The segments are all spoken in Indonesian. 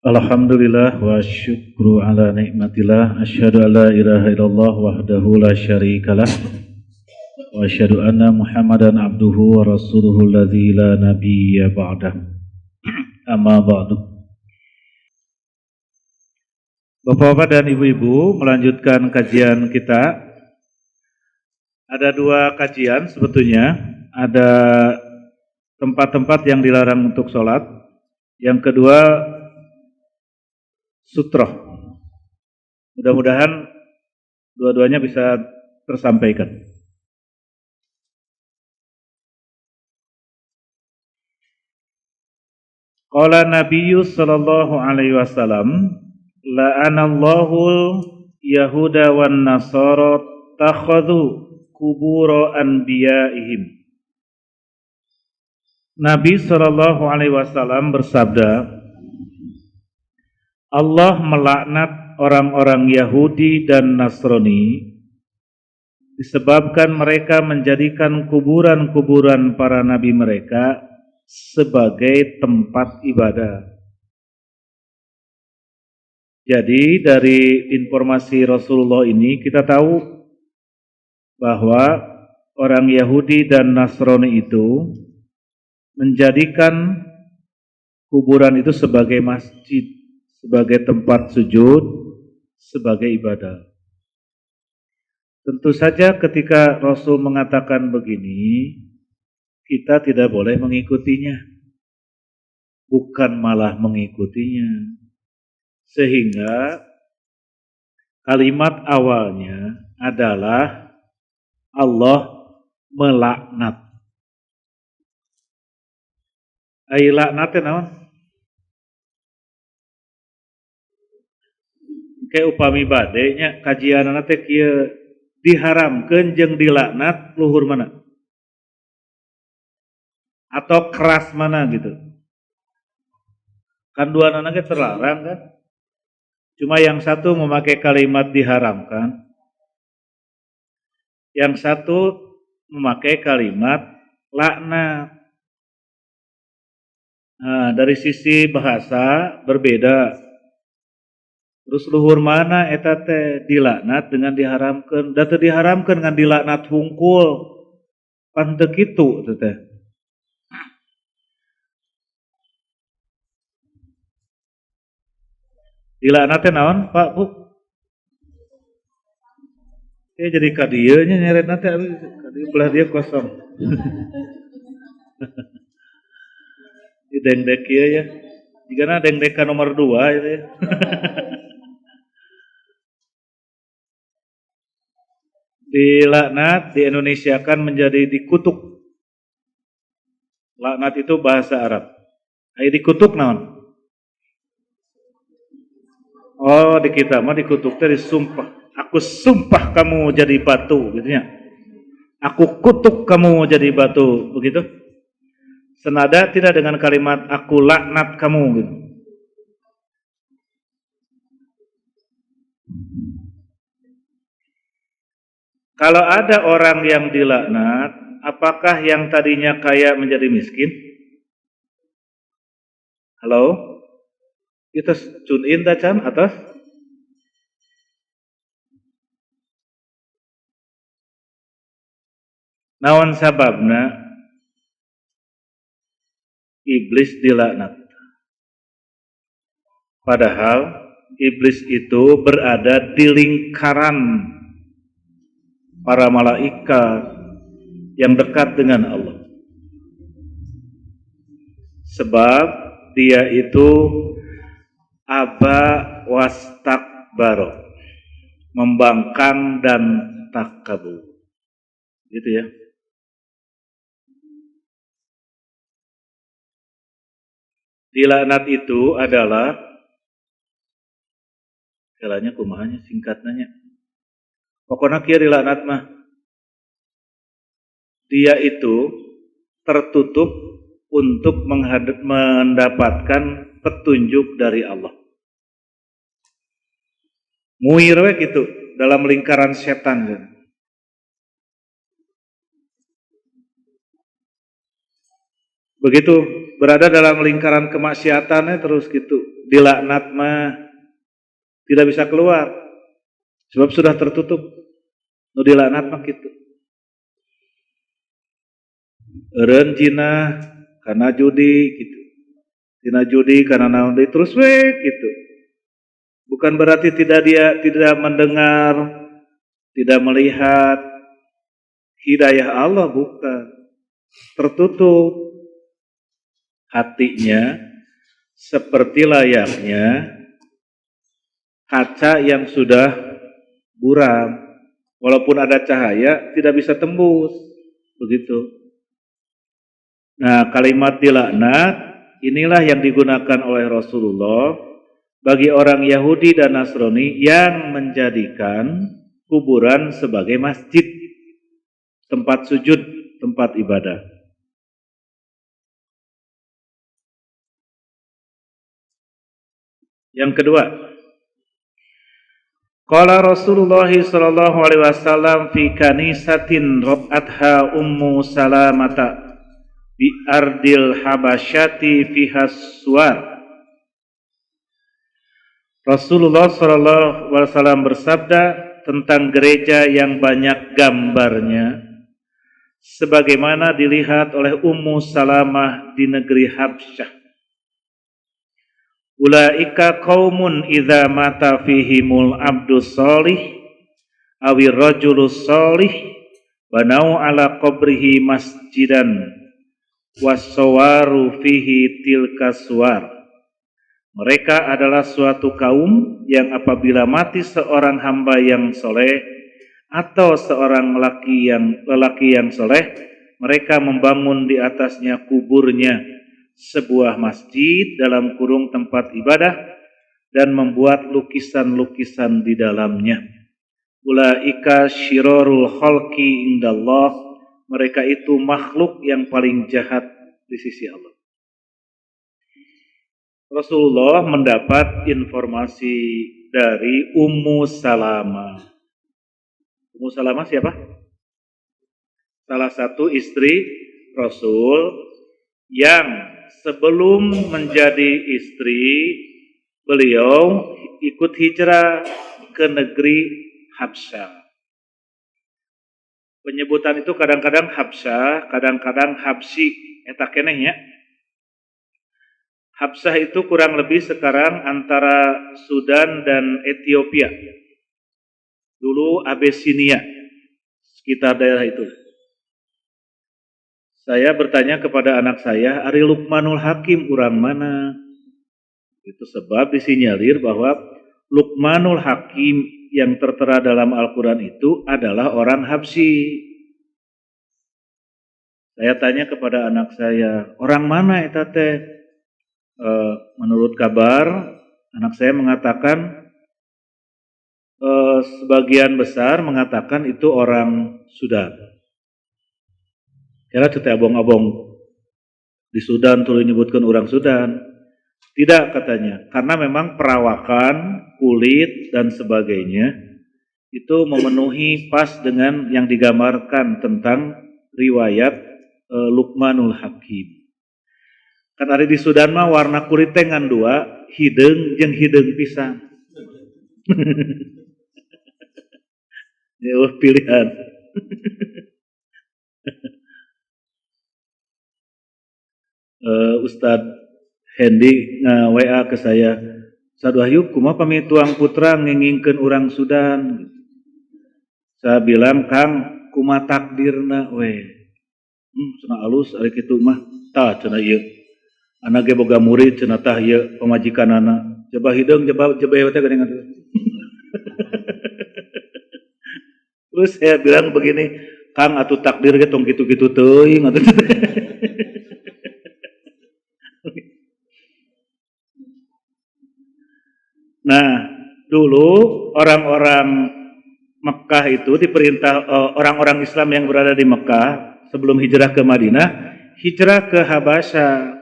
Alhamdulillah wa syukru ala nikmatillah. Asyhadu an la ilaha illallah wahdahu la syarikalah wa asyhadu anna Muhammadan abduhu wa rasuluhu alladzi la nabiyya ba'dah. Amma ba'du. Bapak-bapak dan ibu-ibu, melanjutkan kajian kita. Ada dua kajian sebetulnya. Ada tempat-tempat yang dilarang untuk sholat. Yang kedua, sutroh. Mudah-mudahan dua-duanya bisa tersampaikan. Qala Nabiyyu sallallahu alaihi wasallam, la'anallahu yahuda wan nasara takhadhu kubura anbiya'ihim. Nabi sallallahu alaihi wasallam bersabda, Allah melaknat orang-orang Yahudi dan Nasrani disebabkan mereka menjadikan kuburan-kuburan para nabi mereka sebagai tempat ibadah. Jadi dari informasi Rasulullah ini kita tahu bahwa orang Yahudi dan Nasrani itu menjadikan kuburan itu sebagai masjid, sebagai tempat sujud, sebagai ibadah. Tentu saja ketika Rasul mengatakan begini, kita tidak boleh mengikutinya, bukan malah mengikutinya. Sehingga kalimat awalnya adalah Allah melaknat. Ai laknatnya naon? Kayak upami bade nya kajianana teh kieu diharamkeun jeung dilaknat luhur mana? Atau keras mana gitu. Kan duanana ge terlarang kan? Cuma yang satu memakai kalimat diharamkan. Yang satu memakai kalimat laknat. Nah, dari sisi bahasa berbeda. Terus luhur mana eta teh dilaknat dengan diharamkeun, da teu diharamkeun ngan dilaknat hungkul. Pan teu kitu teh. Dilaknat teh naon, Pak, Bu? Jadi ka dieu nya nyeretna teh kadieu belah dia kosong. Di dengdek kieu ya. Jigana dengdek ka nomor 2 itu ya. Dilaknat di Indonesia kan menjadi dikutuk. Laknat itu bahasa Arab. Ai dikutuk naon? Oh, di kita mah dikutuk teh disumpah. Aku sumpah kamu jadi batu, gitu ya. Aku kutuk kamu jadi batu, begitu? Senada tidak dengan kalimat aku laknat kamu, gitu. Kalau ada orang yang dilaknat, apakah yang tadinya kaya menjadi miskin? Halo? Kita tune in tacan atas? Naon sababna iblis dilaknat? Padahal iblis itu berada di lingkaran para malaikat yang dekat dengan Allah. Sebab dia itu aba wastakbaro, membangkang dan takabur. Gitu ya. Dilaknat itu adalah kalanya kumahanya singkatnya. Pokoknya kieu dilaknat mah dia itu tertutup untuk mendapatkan petunjuk dari Allah. Muir we gitu dalam lingkaran setan. Begitu berada dalam lingkaran kemaksiatannya terus gitu, dilaknat mah tidak bisa keluar sebab sudah tertutup. Nu dilaknat mah gitu. Eureun zina karena judi gitu. Zina judi karena naon deui terus we gitu. Bukan berarti tidak mendengar, tidak melihat hidayah Allah, bukan. Tertutup hatinya seperti layaknya kaca yang sudah buram. Walaupun ada cahaya tidak bisa tembus. Begitu. Nah, kalimat dilaknat inilah yang digunakan oleh Rasulullah bagi orang Yahudi dan Nasrani yang menjadikan kuburan sebagai masjid, tempat sujud, tempat ibadah. Yang kedua, qala Rasulullah sallallahu alaihi wasallam fi kanisatin ra'atha Ummu Salamata bi ardil habasyati fiha suwar. Rasulullah sallallahu alaihi wasallam bersabda tentang gereja yang banyak gambarnya sebagaimana dilihat oleh Ummu Salamah di negeri Habsyah. Ulaika qaumun idza mata fihimul abdus sholih awir rajulus sholih banau ala qabrihi masjidan wassawaru fihi tilka suwar. Mereka adalah suatu kaum yang apabila mati seorang hamba yang soleh atau seorang lelaki yang soleh, mereka membangun di atasnya kuburnya sebuah masjid dalam kurung tempat ibadah dan membuat lukisan-lukisan di dalamnya. Ulaika syirarul khalqi indallah, mereka itu makhluk yang paling jahat di sisi Allah. Rasulullah mendapat informasi dari Ummu Salamah. Ummu Salamah siapa? Salah satu istri Rasul yang sebelum menjadi istri beliau ikut hijrah ke negeri Habsyah. Penyebutan itu kadang-kadang Habsyah, kadang-kadang Habsyi, eta keneh ya. Habsyah itu kurang lebih sekarang antara Sudan dan Ethiopia. Dulu Abesinia, sekitar daerah itu. Saya bertanya kepada anak saya, Ari Luqmanul Hakim urang mana? Itu sebab disinyalir bahwa Luqmanul Hakim yang tertera dalam Al-Quran itu adalah orang Habsyi. Saya tanya kepada anak saya, orang mana eta teh? Menurut kabar, anak saya mengatakan, sebagian besar mengatakan itu orang Sudan. Kira teu abong-abong di Sudan tuh menyebutkan orang Sudan. Tidak katanya, karena memang perawakan, kulit dan sebagainya itu memenuhi pas dengan yang digambarkan tentang riwayat Luqmanul Hakim. Kan ada di Sudan mah warna kulit ngan dua, hideung jeung hideung pisan. Ya pilihan. Ustadz Hendy WA ke saya, Ustadz Wahyu kumaha pami tuang putra ngingingkeun urang Sudan. Saya bilang, Kang kumaha takdirna we. Cenah alus ari kitu mah tah cenah ieu. Anak ge boga murid cenah tah ieu pamajikanana. Coba hideung coba teh geuningan. Terus saya bilang begini, Kang atuh takdir ge tong kitu-kitu teuing atuh. Nah, dulu orang-orang Mekah itu diperintah orang-orang Islam yang berada di Mekah sebelum hijrah ke Madinah, hijrah ke Habasyah.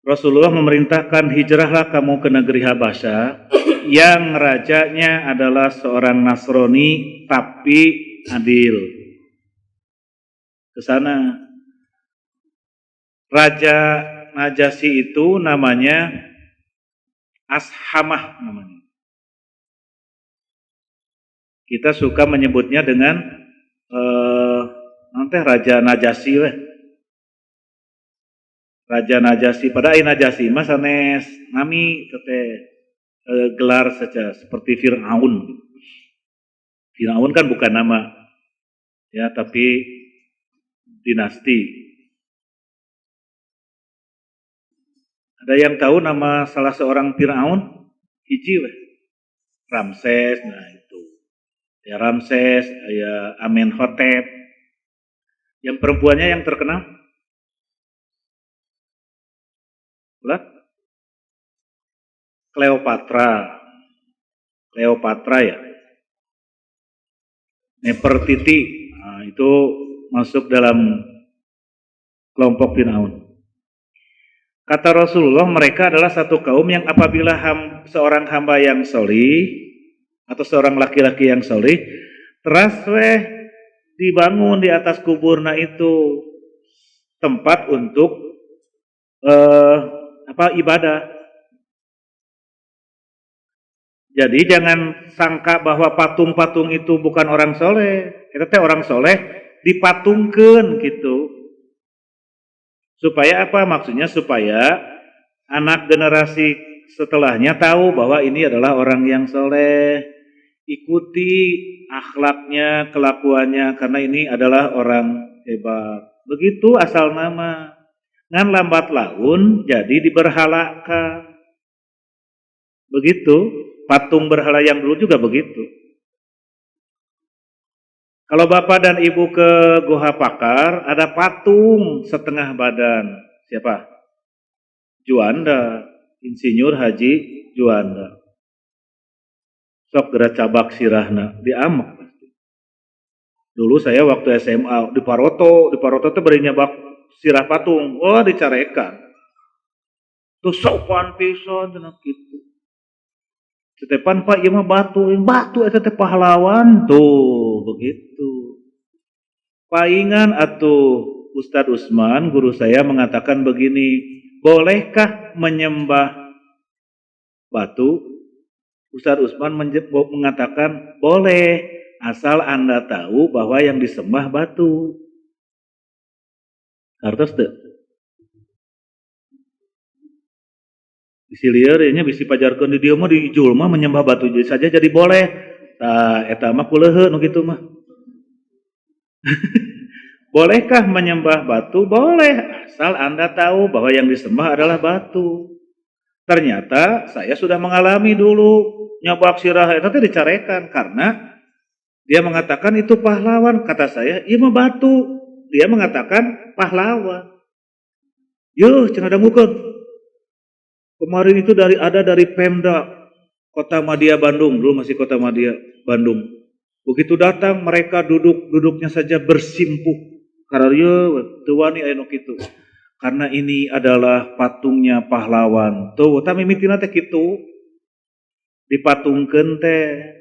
Rasulullah memerintahkan hijrahlah kamu ke negeri Habasyah yang rajanya adalah seorang Nasrani tapi adil. Ke sana. Raja Najasyi itu namanya Ashamah namanya. Kita suka menyebutnya dengan nanti Raja Najasyi weh. Raja Najasyi pada Najasyi mas sanes nami gelar saja seperti Fir'aun. Fir'aun kan bukan nama ya, tapi dinasti. Ada yang tahu nama salah seorang Fir'aun? Hiji weh. Ramses, nah itu. Ya Ramses, ya Amenhotep. Yang perempuannya yang terkenal? Cleopatra. Cleopatra ya. Nefertiti, nah, itu masuk dalam kelompok Fir'aun. Kata Rasulullah, mereka adalah satu kaum yang apabila seorang hamba yang solih atau seorang laki-laki yang solih teras dibangun di atas kuburna itu tempat untuk ibadah. Jadi jangan sangka bahwa patung-patung itu bukan orang soleh. Kita teh orang soleh dipatungkeun gitu. Supaya apa? Maksudnya supaya anak generasi setelahnya tahu bahwa ini adalah orang yang soleh. Ikuti akhlaknya, kelakuannya, karena ini adalah orang hebat. Begitu asal nama. Ngan lambat laun jadi diberhalakan. Begitu. Patung berhala yang dulu juga begitu. Kalau bapak dan ibu ke Goa Pakar, ada patung setengah badan. Siapa? Juanda, Insinyur Haji Juanda. Sok gerak cabak sirahna, diamak pasti. Dulu saya waktu SMA di Paroto itu berinya bak sirah patung, dicarekan. Tuh sopan pisan cenah kitu. Setepan Pak ieu mah batu eta teh pahlawan tuh begitu. Paingan atuh Ustadz Usman guru saya mengatakan begini, bolehkah menyembah batu? Ustadz Usman mengatakan boleh asal Anda tahu bahwa yang disembah batu. Hartos teu? Bisi lieur nya bisi pajarkeun di dieu mah di ijul mah menyembah batu saja jadi boleh. Tah eta mah kulehe nu kitu mah. Bolehkah menyembah batu? Boleh, asal Anda tahu bahwa yang disembah adalah batu. Ternyata saya sudah mengalami dulu nyabak sirah eta teh dicarekan karena dia mengatakan itu pahlawan. Kata saya, "Ieu mah batu." Dia mengatakan pahlawan. Yuh, cenah dangukeun. Kemarin itu dari Pemda Kota Madia Bandung, dulu masih Kota Madia Bandung. Begitu datang mereka duduknya saja bersimpuh. Karena teu wani aya nu kitu. Karena ini adalah patungnya pahlawan. Tuh, ta mimitina teh kitu. Dipatungkeun teh.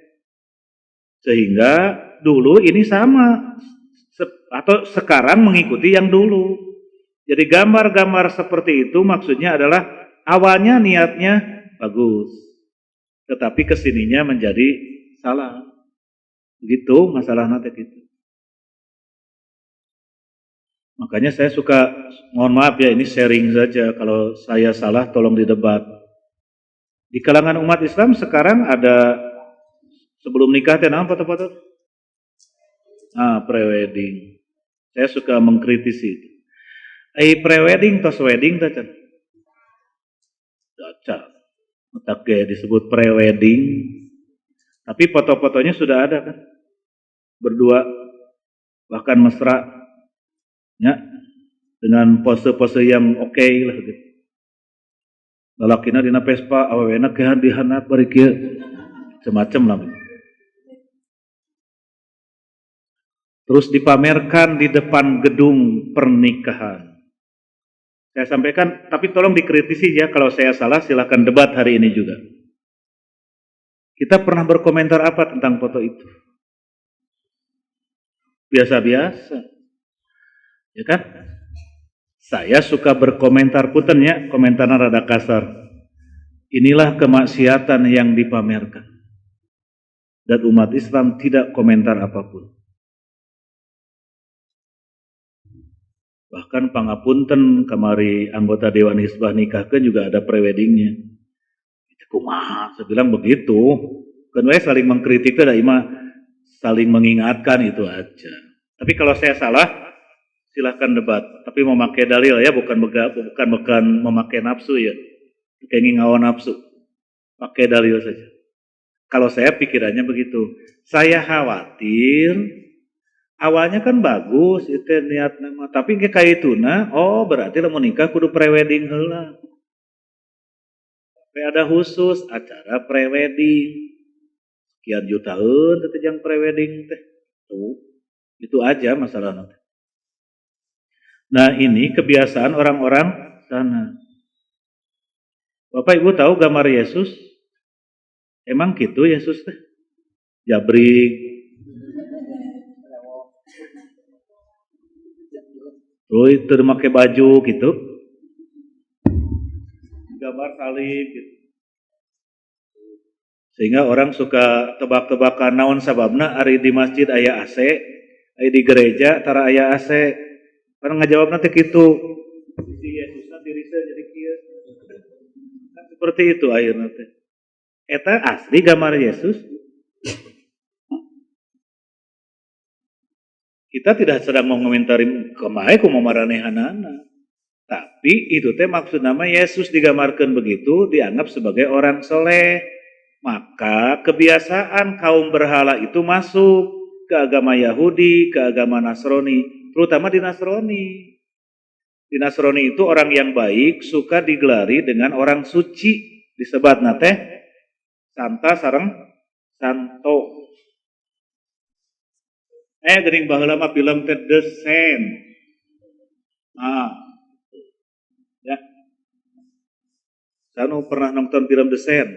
Sehingga dulu ini sama atau sekarang mengikuti yang dulu. Jadi gambar-gambar seperti itu maksudnya adalah awalnya niatnya bagus, tetapi kesininya menjadi salah. Begitu masalahnya gitu. Makanya saya suka, mohon maaf ya, ini sharing saja. Kalau saya salah, tolong didebat. Di kalangan umat Islam sekarang ada sebelum nikah teh naon foto-foto? Prewedding. Saya suka mengkritisi itu. Prewedding tos wedding teh can. Caca. Oke, disebut prewedding. Tapi foto-fotonya sudah ada kan? Berdua bahkan mesra. Ya. Dengan pose-pose yang oke lah gitu. Lalakina dina Vespa, awewena kehan dihanap bari kieu. Semacam lah. Terus dipamerkan di depan gedung pernikahan. Saya sampaikan, tapi tolong dikritisi ya, kalau saya salah silakan debat hari ini juga. Kita pernah berkomentar apa tentang foto itu? Biasa-biasa. Ya kan? Saya suka berkomentar putennya, komentarnya rada kasar. Inilah kemaksiatan yang dipamerkan. Dan umat Islam tidak komentar apapun. Bahkan pangapunten kamari anggota Dewan Hizbah nikahkan juga ada preweddingnya. Kumaha, saya bilang begitu. Kan saling mengkritik itu saling mengingatkan itu aja. Tapi kalau saya salah, silahkan debat. Tapi memakai dalil ya, bukan memakai nafsu ya. Kayak ngawan nafsu. Pakai dalil saja. Kalau saya pikirannya begitu. Saya khawatir awalnya kan bagus itu niat nama, tapi kayak itu oh berarti mau nikah kudu prewedding heula. Ada khusus acara prewedding. Sekian jutaan teh yang prewedding teh. Tuh. Itu aja masalahnya. Nah, ini kebiasaan orang-orang sana. Bapak Ibu tahu gambar Yesus? Emang gitu Yesus teh? Jabrik. Terus itu pakai baju gitu. Gambar salib gitu. Sehingga orang suka tebak-tebakan naon sababna ari di masjid aya AC, ari di gereja tara aya AC. Karena ngajawab nanti gitu. Si Yesusna dirisa jadi kieu. Kan seperti itu ayeuna teh. Eta asli gambar Yesus. Kita tidak sedang mengomentari kemahe kumaha maranehanana. Tapi itu teh maksud nama Yesus digambarkan begitu dianggap sebagai orang soleh. Maka kebiasaan kaum berhala itu masuk ke agama Yahudi, ke agama Nasrani, terutama di Nasrani. Di Nasrani itu orang yang baik suka digelari dengan orang suci, disebat nate Santa sareng Santo. Gering baheula mah film teh The Saint. Ya. Saya pernah nonton film The Saint.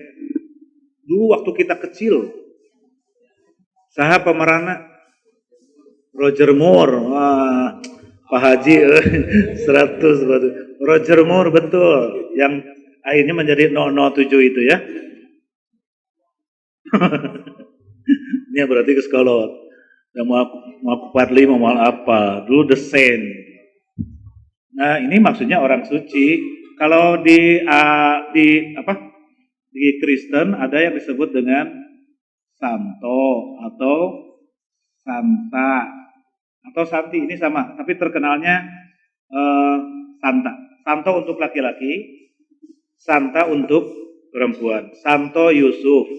Dulu waktu kita kecil. Saha pemeranna? Roger Moore. Pak Haji 100. Roger Moore betul. Yang akhirnya menjadi 007 itu ya. Ini berarti ke sekolah. Yang mau 45 mau apa? Dulu The Saint. Nah, ini maksudnya orang suci. Kalau di Kristen ada yang disebut dengan Santo atau Santa atau Santi, ini sama, tapi terkenalnya Santa. Santo untuk laki-laki, Santa untuk perempuan. Santo Yusuf,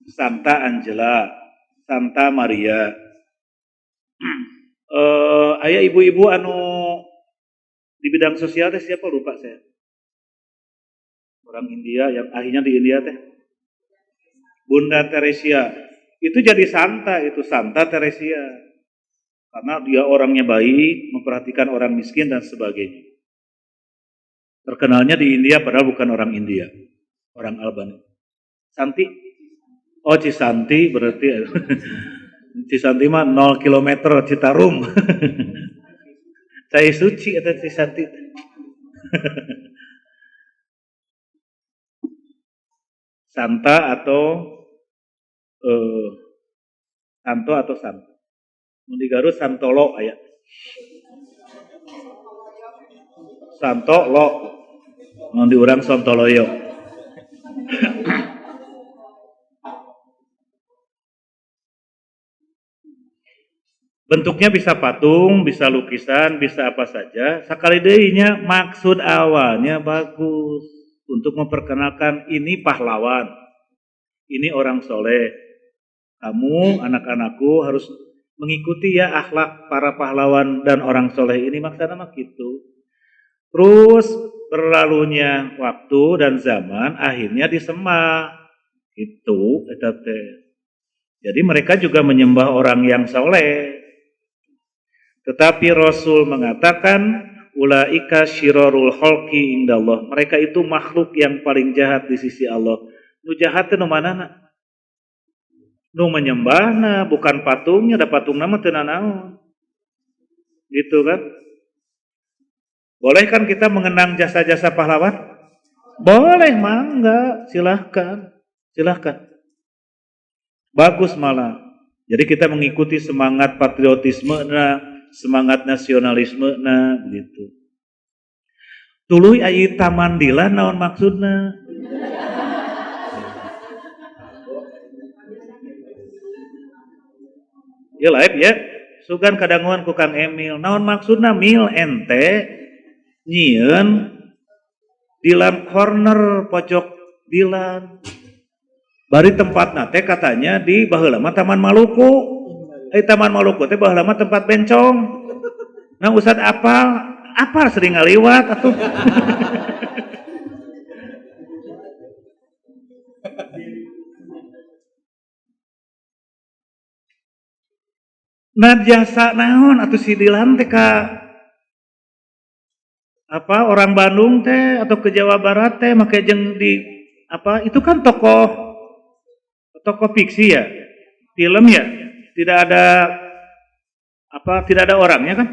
Santa Angela, Santa Maria. Ayah ibu-ibu anu di bidang sosial teh siapa lupa saya. Orang India yang akhirnya di India teh Bunda Teresia itu jadi santa, itu Santa Teresia karena dia orangnya baik, memperhatikan orang miskin dan sebagainya. Terkenalnya di India padahal bukan orang India, orang Albania. Santi, oh Cisanti berarti Cisanti mah 0 km Citarum. Saya suci atau Cisanti. Santa atau Santo atau Santo. Di Garut Santolo aya. Santolo. Mun di urang Sontoloyo. Bentuknya bisa patung, bisa lukisan, bisa apa saja. Sakali deui nya maksud awalnya bagus. Untuk memperkenalkan ini pahlawan, ini orang soleh. Kamu, anak-anakku harus mengikuti ya akhlak para pahlawan dan orang soleh ini, maksudnya mah gitu. Terus berlalunya waktu dan zaman akhirnya disembah. Itu etate. Jadi mereka juga menyembah orang yang soleh. Tetapi Rasul mengatakan ulaika syirarul khalqi indallah. Mereka itu makhluk yang paling jahat di sisi Allah. Nu jahat teh nu manana? Nu menyembahna, bukan patungnya, da patungna mah teu nanaon. Gitu kan? Boleh kan kita mengenang jasa-jasa pahlawan? Boleh, mangga, silahkan, silahkan. Bagus malah. Jadi kita mengikuti semangat patriotisme, semangat nasionalisme, gitu. Tuluy aya taman dilan naon maksudna? Ya live ya. Sugan kadanguan ku Kang Emil. Naon maksudna mil ente nyieun dilan corner pojok dilan. Bari tempatna teh katanya di baheula mah Taman Maluku. Taman Maluku teh baheula mah tempat bencong. Nah Ustad apal sering ngaliwat atuh. Nah jasa naon atuh si dilan teh ka orang Bandung teh atau ke Jawa Barat teh make jeung di itu kan tokoh fiksi ya, film ya, tidak ada orangnya kan?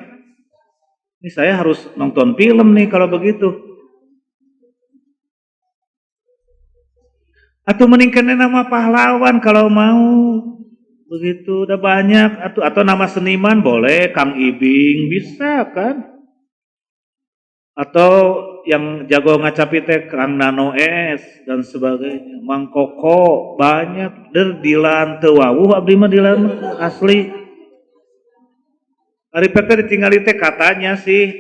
Ini saya harus nonton film nih kalau begitu. Atau meningkatnya nama pahlawan kalau mau begitu udah banyak atau nama seniman boleh Kang Ibing bisa kan? Atau yang jago ngacapi teh Kang Nano S dan sebagainya, Mang Koko banyak dilan teu wawuh abdi mah dilan asli. Ari pete ditinggali teh katanya sih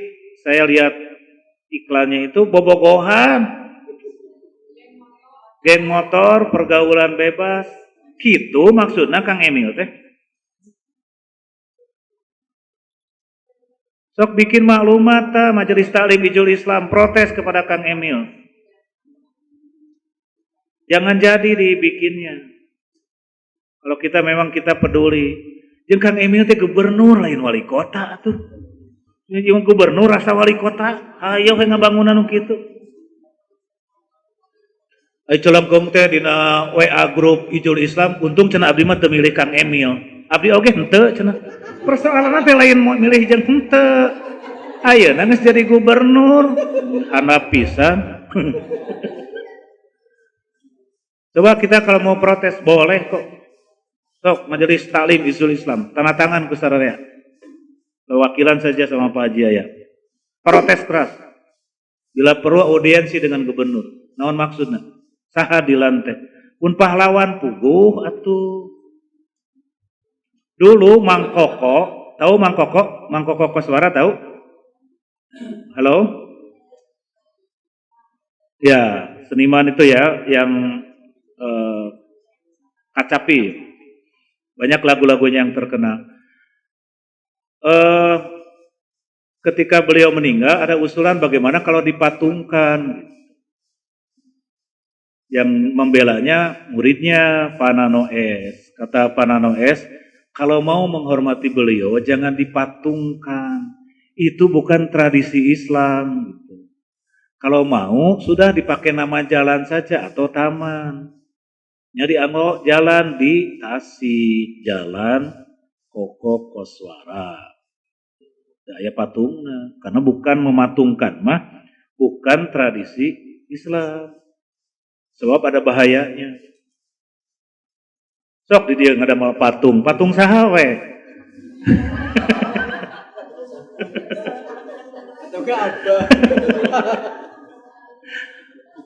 saya lihat iklannya itu bobogohan, geng motor, pergaulan bebas, gitu maksudnya Kang Emil teh. Sok bikin maklumat Majelis Taklim Hizbul Islam protes kepada Kang Emil. Jangan jadi dibikinnya. Kalau kita memang kita peduli. Jeung Kang Emil teh gubernur lain wali kota atuh. Jeung gubernur rasa wali kota, hayo we ngabangunan nu kitu. Ai colongkong teh dina WA grup Hizbul Islam, untung cenah abdi mah teu milih Kang Emil. Abdi oge henteu cenah. Persoalan teh lain mau milih jeung henteu. Ayeuna geus jadi gubernur, handap pisan. Coba kita kalau mau protes boleh kok. Sok Majelis Taklim Hizbul Islam, tanda tangan ku sararea. Perwakilan saja sama Pak Haji Yaya. Protes keras. Bila perlu audiensi dengan gubernur. Naon maksudna? Saha dilan teh? Pun pahlawan puguh atuh. Dulu Mang Koko, tahu Mang Koko? Mang Koko Koswara tahu? Halo? Ya, seniman itu ya yang kacapi. Banyak lagu-lagunya yang terkenal. Ketika beliau meninggal ada usulan bagaimana kalau dipatungkan. Yang membelanya muridnya Pak Nano S. Kata Pak Nano S, kalau mau menghormati beliau jangan dipatungkan. Itu bukan tradisi Islam. Kalau mau sudah dipakai nama jalan saja atau taman. Nyari anggo jalan di Tasik, Jalan Koko Koswara. Daya patungna, karena bukan mematungkan mah, bukan tradisi Islam. Sebab ada bahayanya. Sok di dia ngada patung, patung saha we.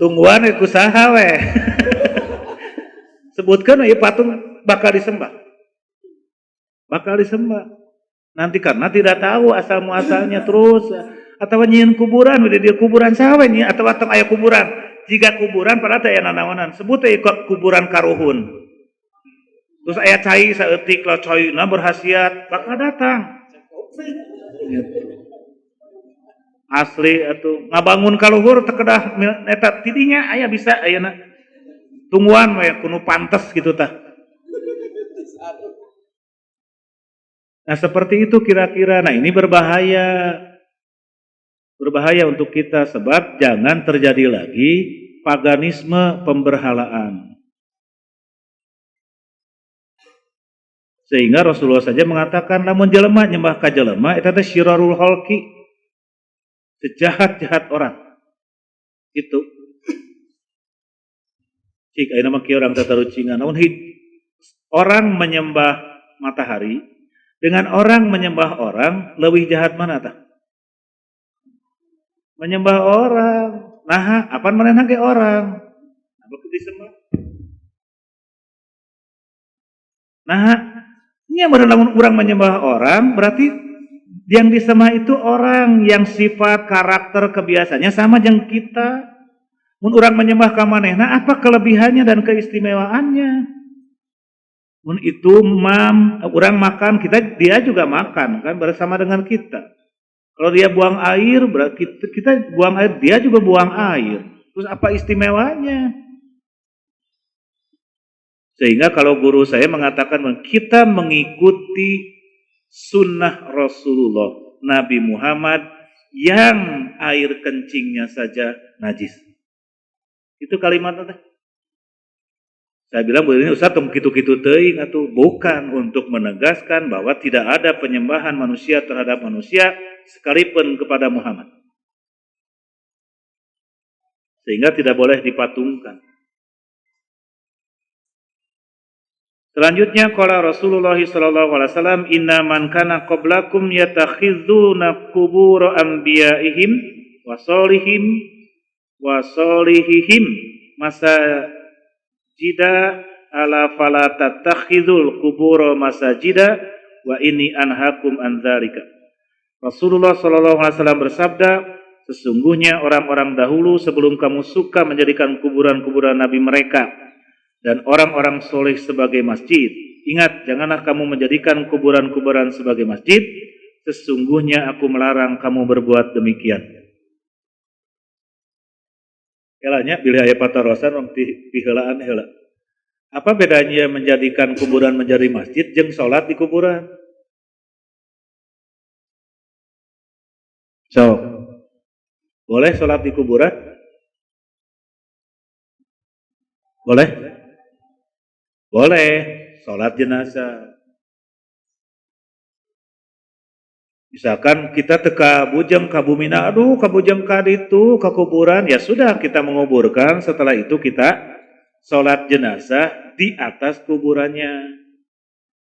Tungguan ku saha we. Sebutkan ieu patung bakal disembah. Bakal disembah. Nanti karena tidak tahu asal muasalnya terus atawa nyieun kuburan di dia kuburan saha we nya atawa tong aya kuburan. Jika kuburan padahal teh aya nanaonan, sebut teh kuburan karuhun. Terus aya cai saeutik locoyna berhasiat bakal datang. Asli atuh ngabangun kaluhur teu kedah eta tidinya aya bisa ayeuna. Tungguan we kudu pantes gitu tah. Nah seperti itu kira-kira. Nah ini berbahaya. Berbahaya untuk kita sebab jangan terjadi lagi paganisme pemberhalaan. Sehingga Rasulullah saja mengatakan lamun jelema nyembah ka jelema eta teh syirarul khalqi. sejahat-jahat orang. Itu. Cik, ayeuna mah kieu orang tatarucingan. Namun orang menyembah matahari dengan orang menyembah orang lebih jahat mana tah? Menyembah orang. Nah, apa manehna ge orang? Apa disembah? Nah, nya lamun urang menyembah orang berarti yang disembah itu orang yang sifat karakter kebiasaannya sama jeung kita. Mun urang menyembah ka manehna apa kelebihannya dan keistimewaannya? Mun itu urang makan kita dia juga makan kan bersama dengan kita. Kalau dia buang air, berarti kita buang air, dia juga buang air. Terus apa istimewanya? Sehingga kalau guru saya mengatakan kita mengikuti sunnah Rasulullah Nabi Muhammad yang air kencingnya saja najis. Itu kalimatnya. Saya bilang begini, Ustaz, kitu-kitu teuing atuh, bukan untuk menegaskan bahwa tidak ada penyembahan manusia terhadap manusia sekalipun kepada Muhammad. Sehingga tidak boleh dipatungkan. Selanjutnya qala Rasulullah sallallahu alaihi wasallam, "Inna man kana qablakum yatakhizuna qubur anbiya'ihim wa solihihim masajida ala fala tattakhidul qubur masajida wa inni anhakum an dzalika." Rasulullah sallallahu alaihi wasallam bersabda, sesungguhnya orang-orang dahulu sebelum kamu suka menjadikan kuburan-kuburan nabi mereka dan orang-orang soleh sebagai masjid. Ingat, janganlah kamu menjadikan kuburan-kuburan sebagai masjid. Sesungguhnya aku melarang kamu berbuat demikian. Elanya bila aya patarosan wong piheulaan heula. Apa bedanya menjadikan kuburan menjadi masjid jeung salat di kuburan? So, boleh salat di kuburan? Boleh? Boleh, sholat jenazah. Misalkan kita teka bujeng ka bumina, aduh ka bujeng ka ditu, ka kuburan, ya sudah kita menguburkan, setelah itu kita sholat jenazah di atas kuburannya.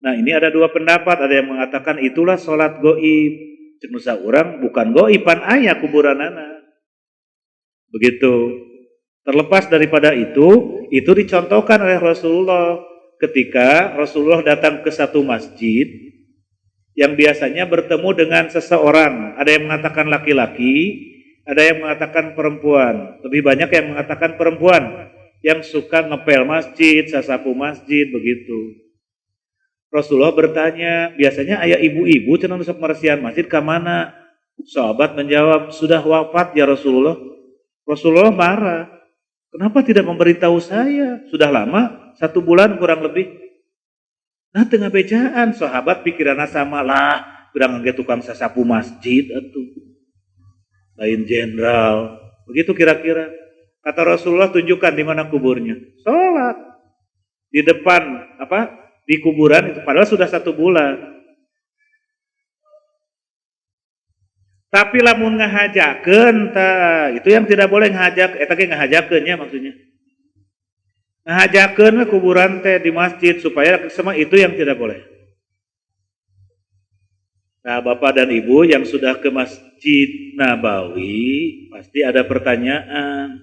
Nah ini ada dua pendapat, ada yang mengatakan itulah sholat goib. Cenusa orang bukan goiban aya kuburanana. Begitu. Terlepas daripada itu dicontohkan oleh Rasulullah. Ketika Rasulullah datang ke satu masjid yang biasanya bertemu dengan seseorang, ada yang mengatakan laki-laki, ada yang mengatakan perempuan, lebih banyak yang mengatakan perempuan yang suka ngepel masjid, sasapu masjid, begitu. Rasulullah bertanya, biasanya ayah ibu-ibu cenah sok meresian masjid ka mana? Sahabat menjawab, sudah wafat ya Rasulullah. Rasulullah marah, kenapa tidak memberitahu saya? Sudah lama, 1 bulan kurang lebih. Nah tengah bejaan, sahabat pikiranna sama lah, urang engge tukang sasapu masjid atuh. Lain jenderal. Begitu kira-kira. Kata Rasulullah, tunjukkan di mana kuburnya. Salat. Di depan di kuburan itu padahal sudah 1 bulan. Tapi lamun ngahajakeun tah, itu yang tidak boleh ngahajak, eta ge ngahajakeun nya maksudnya. Ngahajakeun kuburan teh di masjid supaya sama itu yang tidak boleh. Nah, Bapak dan Ibu yang sudah ke Masjid Nabawi pasti ada pertanyaan.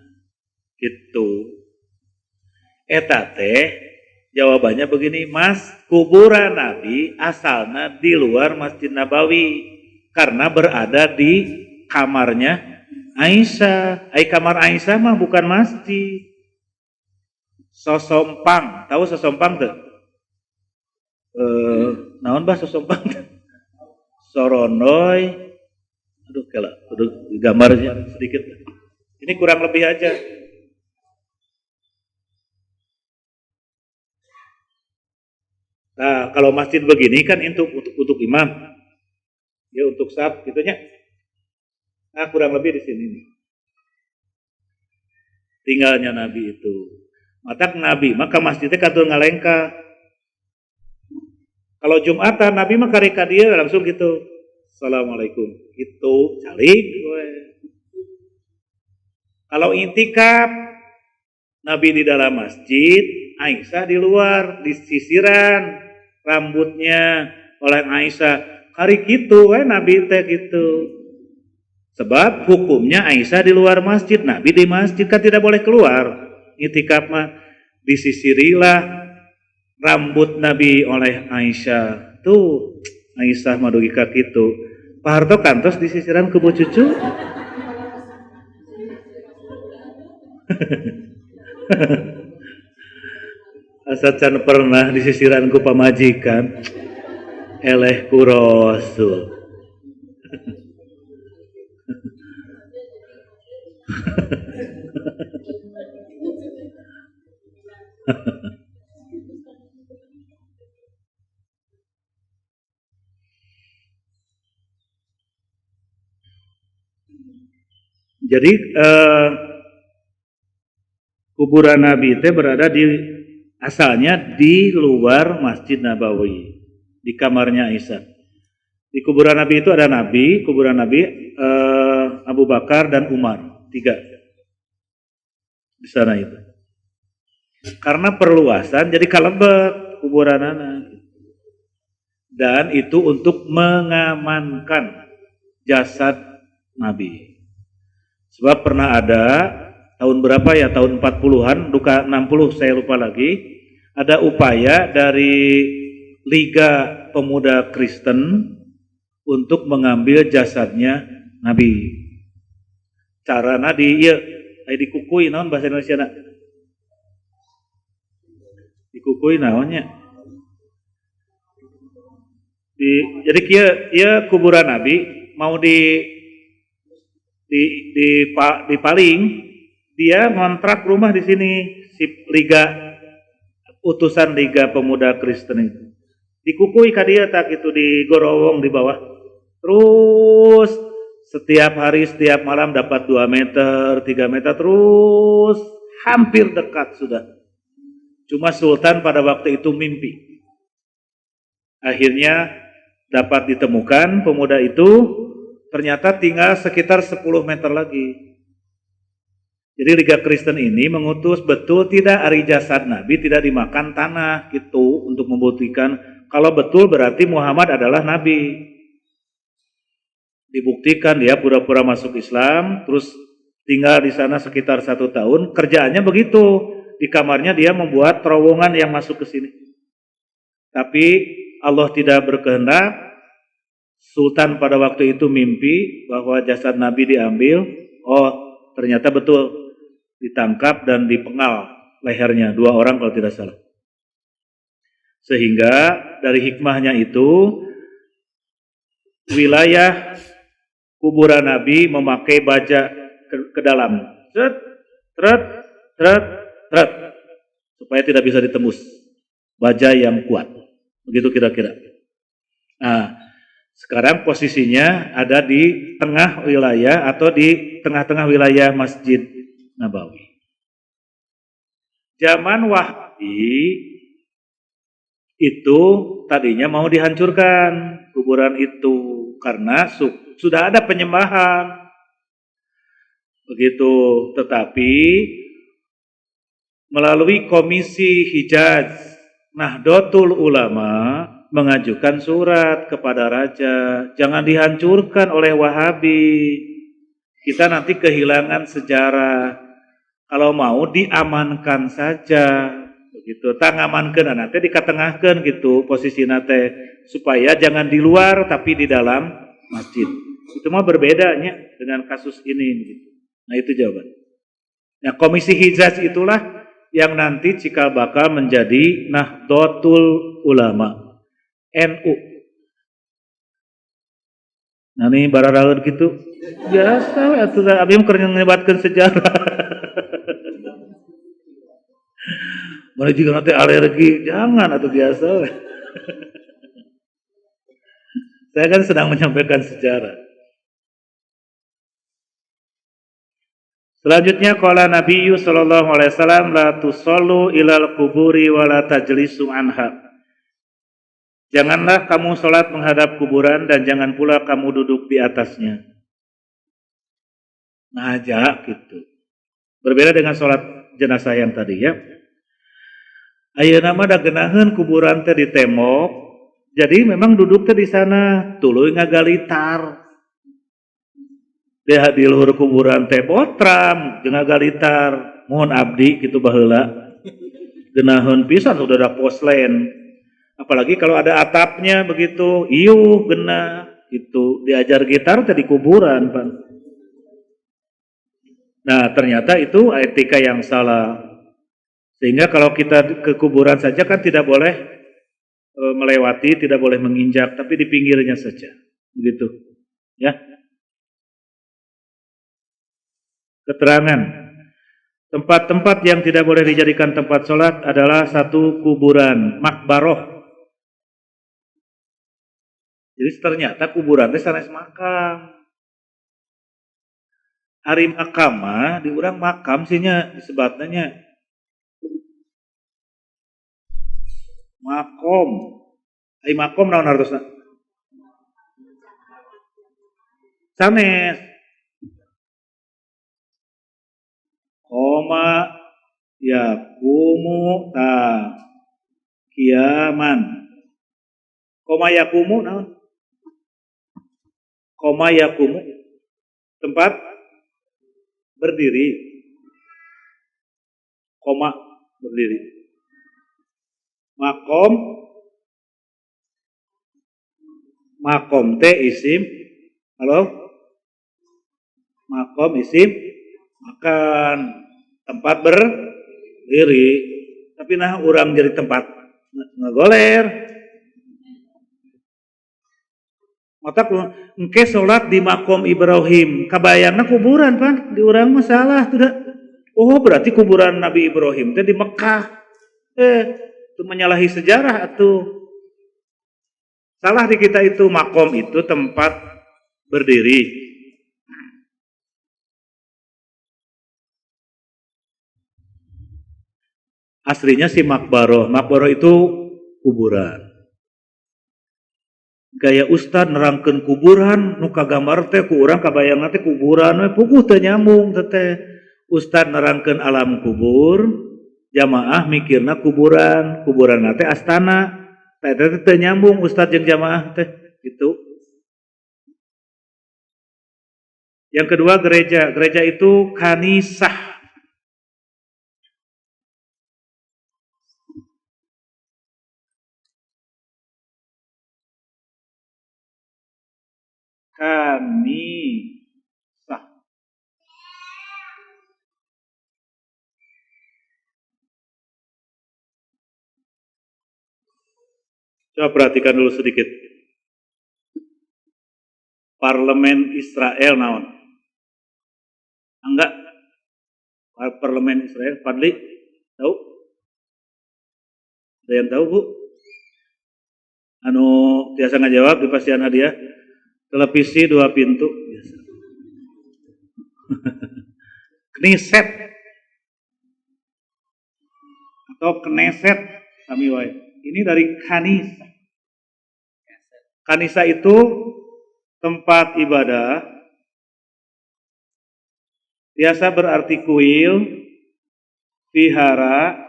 Gitu. Eta teh jawabannya begini, Mas, kuburan Nabi asalnya di luar Masjid Nabawi karena berada di kamarnya Aisyah. Kamar Aisyah mah bukan masjid. Sosompang, tahu sosompang tuh? Naon bah sosompang? Sorondoy. Aduh, kalau gambarnya sedikit. Ini kurang lebih aja. Nah, kalau masjid begini kan untuk imam. Ya untuk saf gitunya. Nah, kurang lebih di sini nih. Tinggalnya Nabi itu. Matak Nabi, maka masjidnya katul ngalengka. Kalau Jumatan, Nabi mah karika dia langsung gitu. Assalamualaikum. Gitu, calik. Kalau intikaf, Nabi di dalam masjid, Aisyah di luar, di sisiran rambutnya oleh Aisyah. Hari gitu, Nabi teh gitu. Sebab hukumnya Aisyah di luar masjid, Nabi di masjid kan tidak boleh keluar. Intikaf mah disisirilah rambut Nabi oleh Aisyah. Tuh Aisyah madugi ka kitu. Pak Harto kantos disisiran ku Bu Cucu. Asa can pernah disisiran ku pamajikan. Eleh ku Rasul. Jadi kuburan Nabi itu berada asalnya di luar Masjid Nabawi, di kamarnya Aisyah. Di kuburan Nabi itu ada Nabi, kuburan Nabi Abu Bakar dan Umar, 3 di sana itu. Karena perluasan jadi kalebet kuburan anak. Dan itu untuk mengamankan jasad Nabi. Sebab pernah ada tahun berapa ya, tahun 40-an, duka 60 saya lupa lagi, ada upaya dari Liga Pemuda Kristen untuk mengambil jasadnya Nabi. Carana dikukui naon bahasa Indonesia na? Dikukui naonnya? Jadi kieu kuburan Nabi mau dipaling, dia ngontrak rumah di sini si utusan Liga Pemuda Kristen itu. Dikukui ka dia tak itu digorowong di bawah. Terus setiap hari setiap malam dapat 2 meter, 3 meter terus hampir dekat sudah. Cuma Sultan pada waktu itu mimpi. Akhirnya dapat ditemukan pemuda itu, ternyata tinggal sekitar 10 meter lagi. Jadi Liga Kristen ini mengutus betul tidak ari jasad Nabi tidak dimakan tanah gitu untuk membuktikan kalau betul berarti Muhammad adalah Nabi. Dibuktikan dia pura-pura masuk Islam, terus tinggal di sana sekitar 1 tahun. Kerjaannya begitu, di kamarnya dia membuat terowongan yang masuk ke sini. Tapi Allah tidak berkehendak. Sultan pada waktu itu mimpi bahwa jasad Nabi diambil. Oh, ternyata betul ditangkap dan dipenggal lehernya 2 orang kalau tidak salah. Sehingga dari hikmahnya itu wilayah kuburan Nabi memakai baja ke dalam, tret, supaya tidak bisa ditembus, baja yang kuat, begitu kira-kira. Nah, sekarang posisinya ada di tengah wilayah atau di tengah-tengah wilayah Masjid Nabawi. Zaman Wahbi itu tadinya mau dihancurkan kuburan itu karena sudah ada penyembahan. Begitu, tetapi melalui Komisi Hijaz Nahdlatul Ulama mengajukan surat kepada raja, jangan dihancurkan oleh Wahabi. Kita nanti kehilangan sejarah. Kalau mau diamankan saja, begitu. Tangamankeun nanti dikatengahkeun gitu posisi nate supaya jangan di luar tapi di dalam masjid. Itu mah berbedanya dengan kasus ini gitu. Nah, itu jawaban. Nah, Komisi Hijaz itulah yang nanti cikal bakal menjadi Nahdlatul Ulama, NU. Nah, ini bararaeun gitu. Biasa atuh abdi mah keur nyebatkeun sejarah. Mana juga nanti alergi, jangan atau biasa. Saya kan sedang menyampaikan sejarah. Selanjutnya qala Nabi sallallahu alaihi wasallam la tusallu ilal kuburi wa la tajlisu anha. Janganlah kamu salat menghadap kuburan dan jangan pula kamu duduk di atasnya. Ngajak gitu. Berbeda dengan sholat jenazah yang tadi ya. Ayeuna mah da geunaheun kuburan teh di tembok. Jadi memang duduk teh di sana, tuluy ngagalitar. Di luhur kuburan teh botram jeung ngagalitar. Mohon abdi kitu baheula. Geunaheun pisan udah ada poslen. Apalagi kalau ada atapnya begitu, iuh geunah itu diajar gitar teh di kuburan, Pak. Nah, ternyata itu etika yang salah. Sehingga kalau kita ke kuburan saja kan tidak boleh melewati, tidak boleh menginjak, tapi di pinggirnya saja. Begitu. Ya. Keterangan. Tempat-tempat yang tidak boleh dijadikan tempat sholat adalah satu kuburan, makbaroh. Jadi ternyata kuburan itu sanes makam. Ari makam mah, di urang makam sihnya disebatnya makom. Ai makom naon artosna? Sanes. Koma yakumu ta kiaman. Koma yakumu naon? Koma yakumu tempat berdiri. Koma berdiri. Makom teh isim. Halo? Makom isim makan, tempat berdiri. Tapi nah urang jadi tempat ngagoler. Mata engke salat di makom Ibrahim, kabayangna kuburan pan di urang masalah tidak. Oh berarti kuburan Nabi Ibrahim teh di Mekah. Itu menyalahi sejarah atuh. Salah di kita itu makom itu tempat berdiri. Aslinya si makbaroh. Makbaroh itu kuburan. Gaya ustad nerangkeun kuburan nu kagambar teh ku urang kabayangna teh kuburan we puguh teu nyambung teh. Ustad nerangkeun alam kubur. Jamaah mikirna kuburan teh astana, teh teu nyambung ustaz jeung jamaah teh gitu. Yang kedua gereja itu kanisah. Kanisah. Coba perhatikan dulu sedikit. Parlemen Israel naon? Enggak. Parlemen Israel, Fadli tahu? Ada yang tahu, Bu? Anu biasa ngajawab di pasian hadiah. Televisi 2 pintu. Kneset atau Kneset sami wae. Ini dari kanisa. Kanisa itu tempat ibadah. Biasa berarti kuil, vihara,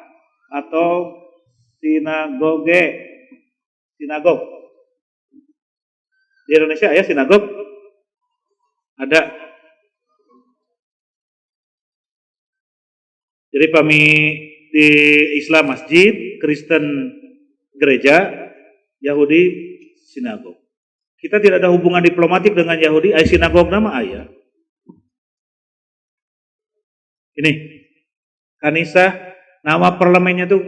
atau sinagoge. Sinagog. Di Indonesia ya sinagog? Ada. Jadi kami di Islam masjid, Kristen gereja, Yahudi sinagog. Kita tidak ada hubungan diplomatik dengan Yahudi, sinagog nama ayah. Ini kanisa, nama parlemennya itu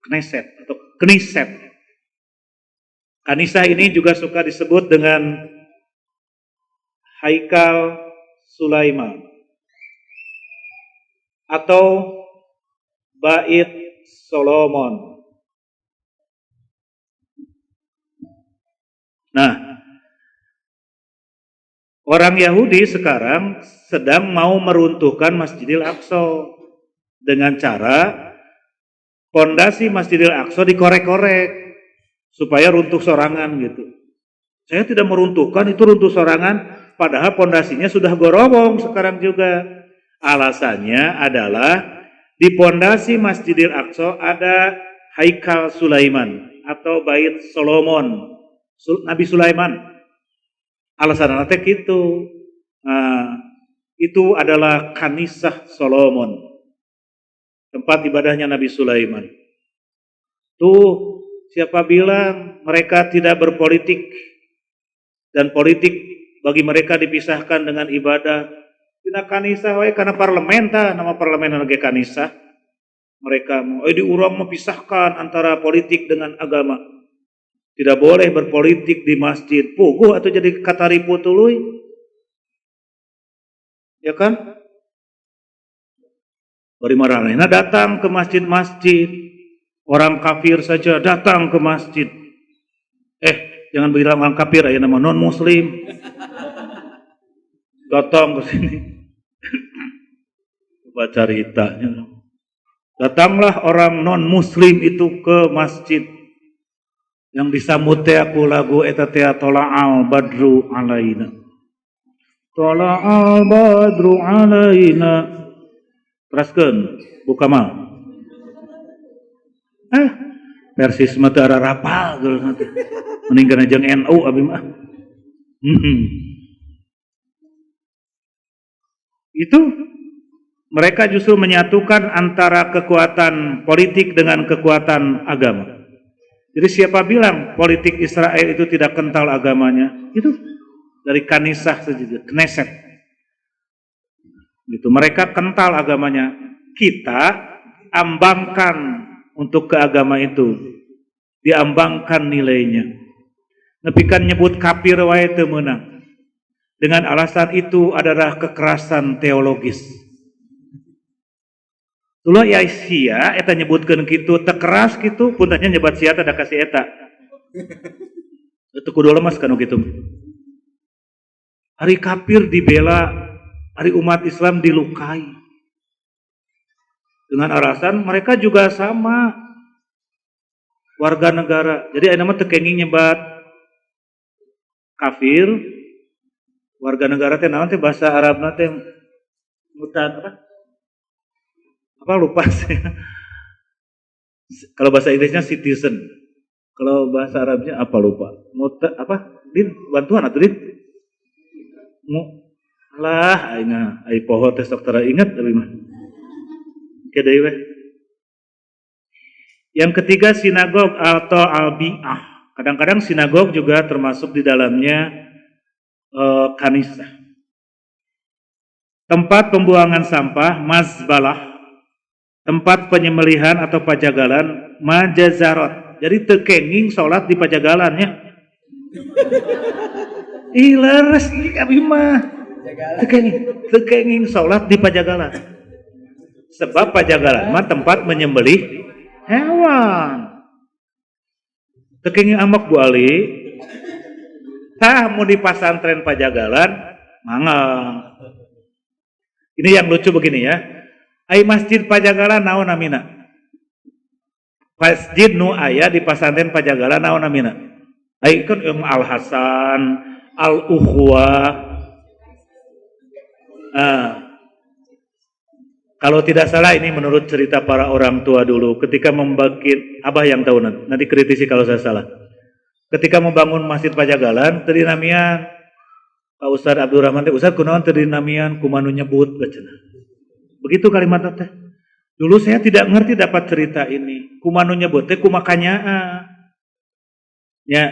Knesset atau Knesset. Kanisa ini juga suka disebut dengan Haikal Sulaiman atau Bait Solomon. Nah, orang Yahudi sekarang sedang mau meruntuhkan Masjidil Aqsa dengan cara fondasi Masjidil Aqsa dikorek-korek supaya runtuh sorangan gitu. Saya tidak meruntuhkan, itu runtuh sorangan, padahal fondasinya sudah gorobong sekarang juga. Alasannya adalah di pondasi Masjidil Aqsa ada Haikal Sulaiman atau Bait Solomon, Nabi Sulaiman. Alasannya teh gitu. Nah, itu adalah Kanisah Solomon, tempat ibadahnya Nabi Sulaiman. Tuh, siapa bilang mereka tidak berpolitik dan politik bagi mereka dipisahkan dengan ibadah? Tina kanisah wae karena parlemen tah, nama parlemen lagi kanisah. Mereka mau diurang memisahkan antara politik dengan agama. Tidak boleh berpolitik di masjid. Puguh atau jadi kataripu tuluy. Ya kan? Bari marahna datang ke masjid-masjid. Orang kafir saja datang ke masjid. Jangan bilang orang kafir, ya nama non muslim. Datang ke sini. Baca ceritanya. Datanglah orang non muslim itu ke masjid. Yang disambut teh aku lagu eta teh Tola'al Badru Alaina. Tola'al Badru Alaina. Teraskeun buka mal. Persis mah teu ara rapal geus nanti. Mending kana jeung NU abi mah. Itu mereka justru menyatukan antara kekuatan politik dengan kekuatan agama. Jadi siapa bilang politik Israel itu tidak kental agamanya? Itu dari Kanisah saja, Knesset. Gitu, mereka kental agamanya. Kita ambangkan untuk ke agama itu, diambangkan nilainya. Nepikan nyebut kafir wae teu meunang. Dengan alasan itu adalah kekerasan teologis. Ulah ya sia eta nyebutkeun kitu teu keras kitu pun tanya nyebat sia teh da kasih eta. Teu kudu lemes kana kitu. Hari kafir dibela, hari umat Islam dilukai. Dengan alasan mereka juga sama warga negara. Jadi aya mah teu kenging nyebat kafir, warga negara teh naon teh bahasa Arabna teh mutan apa? Apa lupa sih. Kalau bahasa Inggrisnya citizen. Kalau bahasa Arabnya apa lupa? Muta apa? Din bantuan atuh Din. Lah aina ai poho teh sok tara inget abi mah. Deui we. Yang ketiga sinagog atau albiah. Kadang-kadang sinagog juga termasuk di dalamnya kanisah. Tempat pembuangan sampah, mazbalah. Tempat penyembelihan atau pajagalan, majazarot. Jadi teu kenging salat di pajagalannya. Ih leres abi mah. Teu kenging salat di pajagalan. Sebab pajagalan mah tempat menyembelih hewan. Teu kenging amak Bu Ali. Tah mau di pasantren pajagalan, mangga. Ini yang lucu begini ya. Ai masjid pajagalan naon namina? Masjid nu aya di pasantren pajagalan naon namina? Ai kan Al Hasan, Al Ukhwah. Kalau tidak salah ini menurut cerita para orang tua dulu ketika membangkit, Abah yang tahu nanti kritisi kalau saya salah. Ketika membangun masjid pajagalan, tadi namian Pak Ustadz Abdurrahman teh Ustadz kunaon tadi namian kumanu nyebut bacenah. Begitu kalimat teh. Dulu saya tidak ngerti dapat cerita ini. Kumanu nyebut teh kumakanyaah. Ya,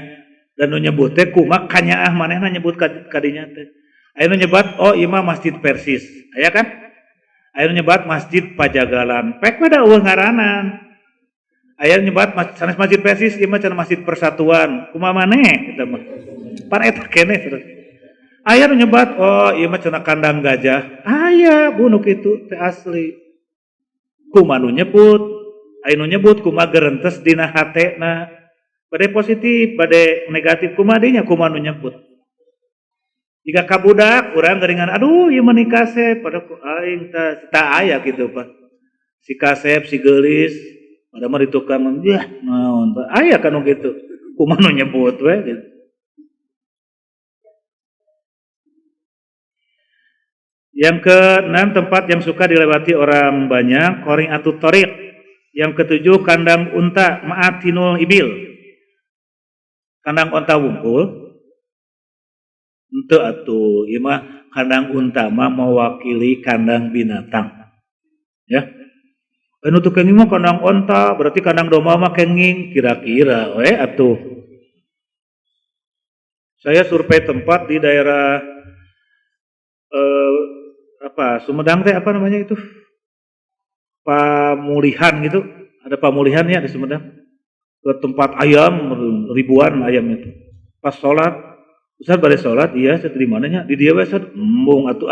dan nu nyebut teh kumakanyaah manehna nyebut kadinya teh. Aya nu nyebat oh ieu mah Masjid Persis. Aya kan? Aya nu nyebat Masjid Pajagalan. Pek pada eueuh ngaranan. Aya nu nyebat sanes Masjid Persis ieu mah cenah Masjid Persatuan. Kumaha maneh eta mah. Pan eta keneh terus. Aya nu nyebat oh ieu mah cenah kandang gajah. Aya bunuk itu teh asli. Kumaha nu nyebut? Aya nu nyebut kumaha gerentes dina hatena. Bade positif, bade negatif kumaha dinya kumaha nu nyebut. Jika kabudak urang geuningan aduh ieu mah ni kasep pada aing tah aya kitu Pak. Si kasep si geulis pada mah ditukang yah naon aya kanu kitu. Kumaha nu nyebut we gitu. Yang keenam, tempat yang suka dilewati orang banyak, qoring atut thoriq. Yang ketujuh, kandang unta, ma'atinul ibil. Kandang unta wungkul. Untuk atuh, ieu mah kandang unta mah mewakili kandang binatang. Ya. Anu teu kenging mah kandang unta, berarti kandang domba mah kenging, kira-kira we atuh. Saya survei tempat di daerah Sumedang teh apa namanya itu? Pamulihan gitu. Ada pamulihan ya di Sumedang. Ke tempat ayam, ribuan ayam itu. Pas sholat, Ustaz bari sholat, iya saya di mananya? Di dia Ustaz, embung atuh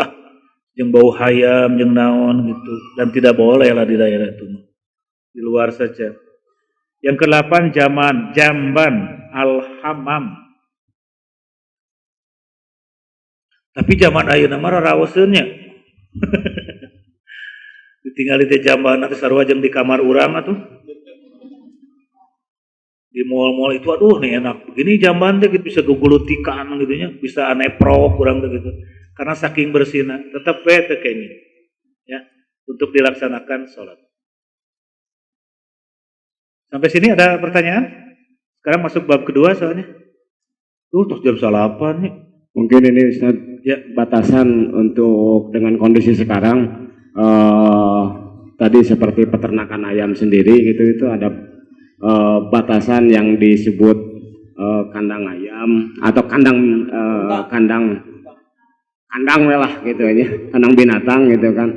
jeung bau hayam, jeung naon gitu. Dan tidak boleh lah di daerah itu. Di luar saja. Yang ke-8, jamban, al-hamam. Tapi zaman ayeuna mah raraoseun nya. Ditinggali teh jamban teh sarua jeung di kamar urang atuh. Di mall-mall itu aduh nih enak begini jamban teh gitu, bisa gugulutikan gitu nya, bisa aneprok kurang gitu. Karena saking bersihna, tetap we teu kenging. Ya, untuk dilaksanakan salat. Sampai sini ada pertanyaan? Sekarang masuk bab kedua soalnya. Terus jam 8 nih. Mungkin ini Ustaz, ya, batasan untuk dengan kondisi sekarang tadi seperti peternakan ayam sendiri gitu, itu ada batasan yang disebut kandang ayam atau kandang lah gitu aja, kandang binatang gitu kan.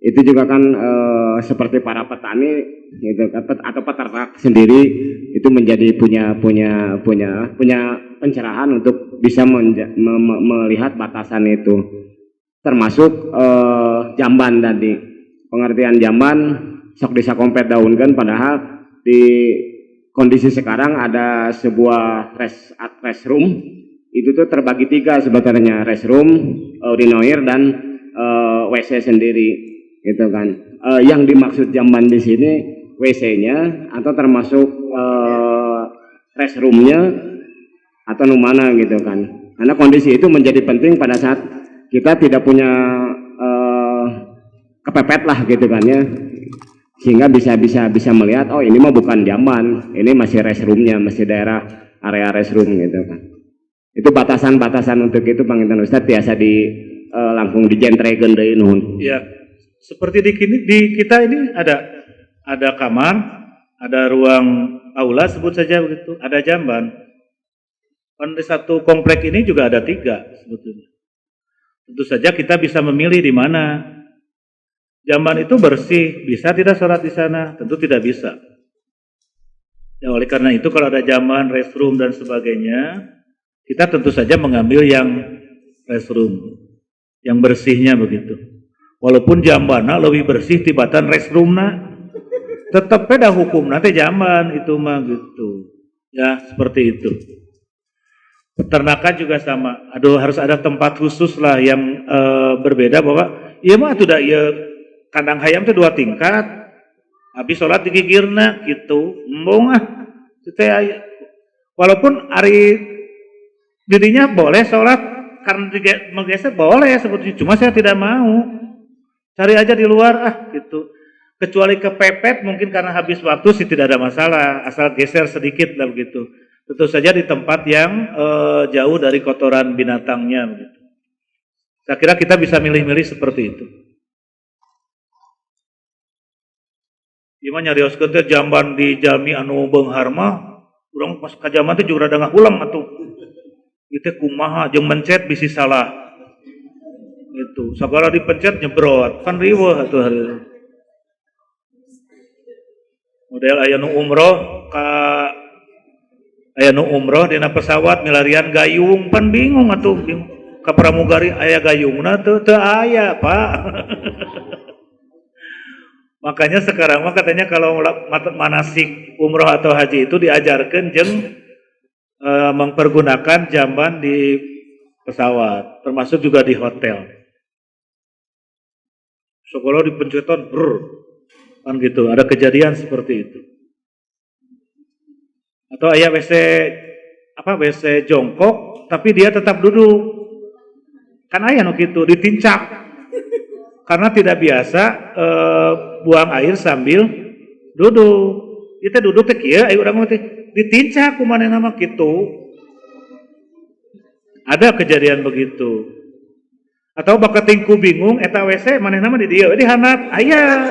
Itu juga kan seperti para petani gitu atau peternak sendiri itu menjadi punya pencerahan untuk bisa melihat batasan itu, termasuk jamban tadi. Pengertian jamban sok disakompet daunkan, padahal di kondisi sekarang ada sebuah restroom itu tuh terbagi 3 sebetulnya, restroom, urinoir dan WC sendiri gitu kan. Yang dimaksud jamban di sini WC-nya atau termasuk restroomnya atau mana gitu kan. Karena kondisi itu menjadi penting pada saat kita tidak punya kepepet lah gitu kan ya, sehingga bisa melihat oh ini mah bukan jamban, ini masih restroomnya, masih daerah area restroom gitu kan. Itu batasan-batasan untuk itu Panginten Ustadz biasa langsung dijentrekeun deui nuhun. Ya, seperti di kita ini ada kamar, ada ruang aula sebut saja begitu, ada jamban. Di satu komplek ini juga ada 3 sebetulnya. Tentu saja kita bisa memilih di mana. Jamban itu bersih, bisa tidak sholat di sana? Tentu tidak bisa. Ya, oleh karena itu kalau ada jamban, restroom dan sebagainya, kita tentu saja mengambil yang restroom, yang bersihnya begitu. Walaupun jambanna lebih bersih tibatan restroomna, tetap beda hukum nanti jamban itu mah gitu. Ya seperti itu. Peternakan juga sama. Aduh harus ada tempat khusus lah yang berbeda bahwa iya mah sudah iya. Kandang hayam itu 2 tingkat, habis sholat digigirna gitu, embung walaupun hari dirinya boleh sholat karena menggeser boleh sebetulnya, cuma saya tidak mau, cari aja di luar gitu, kecuali kepepet mungkin karena habis waktu sih tidak ada masalah, asal geser sedikit lah begitu, tentu saja di tempat yang jauh dari kotoran binatangnya begitu. Saya kira kita bisa milih-milih seperti itu. Ima nyarioskeun teh jamban di jalmi anu beunghar mah urang pas ka jaman teh juga rada ngahulang atuh. Ieu teh kumaha jeung mencet bisi salah. Gitu. Sagala dipencet nyebrot, kan riweuh atuh hari. Model aya nu umroh dina pesawat milarian gayung, pan bingung atuh. Ka pramugari aya gayungna teu aya, Pak. Makanya sekarang mah katanya kalau manasik umroh atau haji itu diajarkan jeung mempergunakan jamban di pesawat, termasuk juga di hotel. Sekolah dipencetan, kan gitu. Ada kejadian seperti itu. Atau aya WC jongkok, tapi dia tetap duduk. Kan aya nu kitu, ditincak. karena tidak biasa buang air sambil duduk. Kita duduk teh kieu aya urang teh ditincak ku manehna mah kitu. Ada kejadian begitu. Atau baketingku bingung eta WC manehna mah di dieu di handap aya.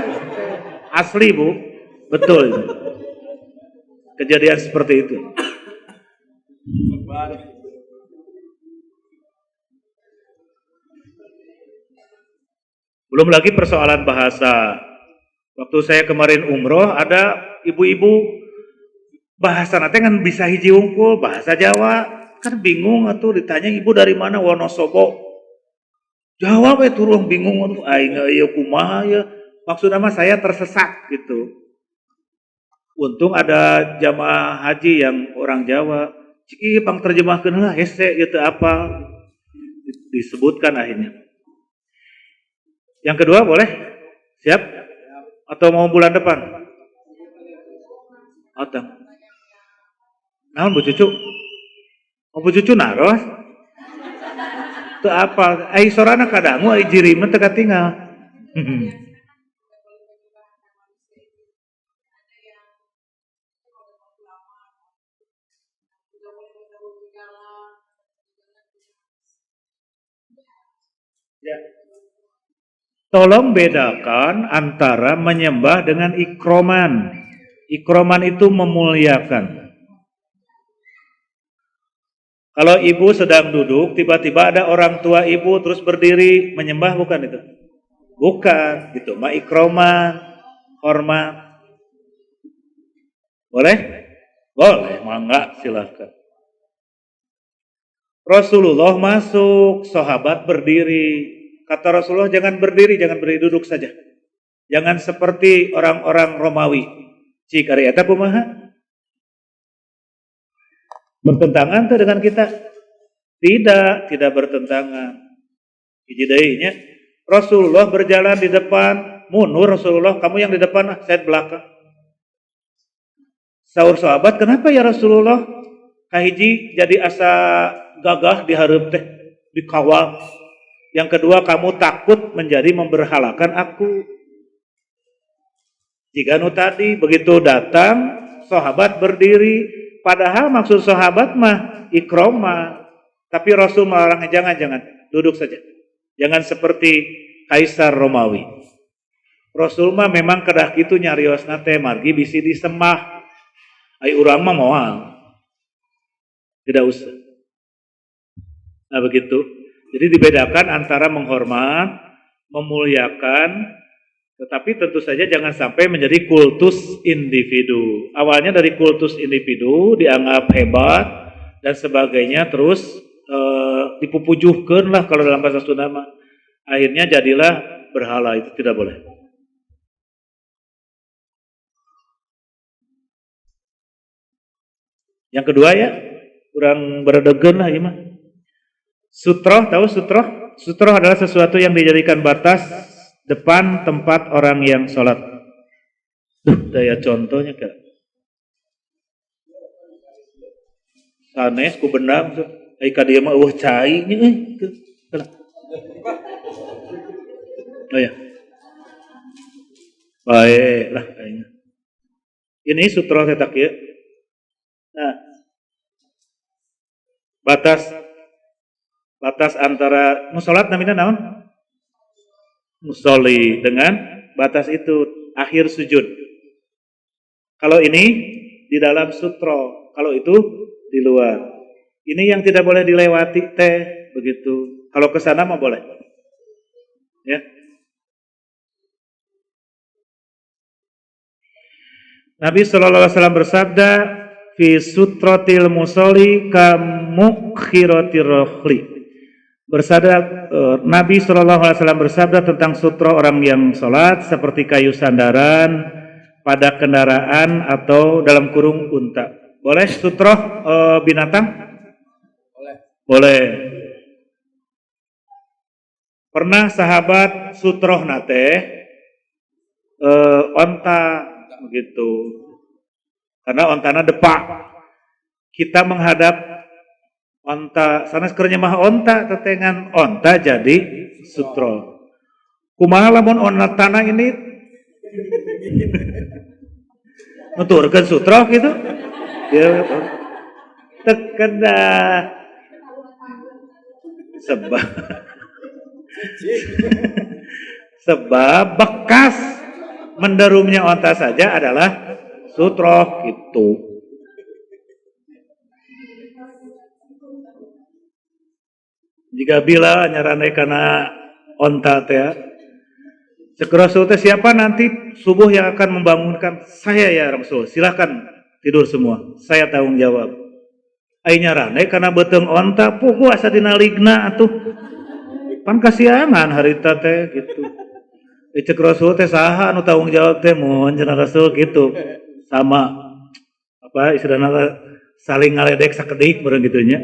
Asli Bu, betul. Kejadian seperti itu. Belum lagi persoalan bahasa. Waktu saya kemarin umroh ada ibu-ibu bahasa nanti kan bisa hiji unggul bahasa Jawa kan bingung atuh ditanya ibu dari mana Wonosobo jawab turun bingung aing ieu kumaha ya maksudnya mah saya tersesat gitu. Untung ada jamaah haji yang orang Jawa ciki pang terjemahkeun heula hese gitu apa disebutkan akhirnya. Yang kedua boleh? Siap? Atau mau bulan depan? Atau naon Bu Cucu? Oh Bu Cucu naros? Itu apa? Ai sorana kadangu ai jirimeun teu katinggal. Ya. Tolong bedakan antara menyembah dengan ikroman. Ikroman itu memuliakan. Kalau ibu sedang duduk, tiba-tiba ada orang tua ibu terus berdiri menyembah, bukan itu? Bukan, gitu. Ma ikroman, hormat. Boleh? Boleh, mangga silahkan. Rasulullah masuk, sahabat berdiri. Kata Rasulullah jangan berdiri duduk saja. Jangan seperti orang-orang Romawi. Cik ari eta kumaha? Bertentangan tuh dengan kita? Tidak bertentangan. Hiji deui nya. Rasulullah berjalan di depan, mundur Rasulullah, kamu yang di depan, saya di belakang. Saur sahabat, kenapa ya Rasulullah? Kahiji jadi asa gagah di hareup teh, dikawal. Yang kedua, kamu takut menjadi memberhalakan aku. Jika nu tadi begitu datang, sahabat berdiri, padahal maksud sahabat mah ikroma, tapi Rasul melarangnya jangan, duduk saja. Jangan seperti Kaisar Romawi. Rasul mah memang kedah kitu nyariosna teh margi bisi disembah. Ai urang mah moal. Tidak usah. Nah begitu. Jadi dibedakan antara menghormat, memuliakan, tetapi tentu saja jangan sampai menjadi kultus individu. Awalnya dari kultus individu dianggap hebat dan sebagainya, terus dipupujuhkeun lah kalau dalam bahasa Sunda mah. Akhirnya jadilah berhala, itu tidak boleh. Yang kedua ya, kurang beredegeun lah ieu mah. Sutroh, tahu sutroh? Sutroh adalah sesuatu yang dijadikan batas depan tempat orang yang sholat. Daya contohnya kak. Sanes ku benang, aika dia mah cai nya oh ya. Baik lah kayaknya. Ini sutroh tetak ya. Nah, batas antara musolat namanya naon? Musoli dengan batas itu akhir sujud. Kalau ini di dalam sutro, kalau itu di luar. Ini yang tidak boleh dilewati teh begitu. Kalau ke sana mah boleh. Ya. Nabi sallallahu alaihi wasallam bersabda, "Fi sutratil musoli kamukhiratir rohli." Nabi SAW bersabda tentang sutra orang yang sholat seperti kayu sandaran pada kendaraan atau dalam kurung unta. Boleh sutra binatang? Boleh. Pernah sahabat sutroh nate onta begitu, karena ontana depak. Kita menghadap onta, sana sekernya mah onta, tetengan onta jadi sutro. Kumaha lamun onatana ini nuturkeun sutroh gitu. Ya, teu sebab bekas menderumnya onta saja adalah sutroh gitu. Jika bila nyaranai karena onta teh cek Rasul teh siapa nanti subuh yang akan membangunkan saya ya Rasul, silakan tidur semua, saya tanggung jawab. Aing nyaranai karena beteng onta pugu asa dina ligna atuh. Pan kasiangan harita teh gitu. Cek Rasul teh saha anu tanggung jawab teh mun cenah Rasul gitu. Sama apa istilahna saling ngaledek sakedik meureun kitu nya.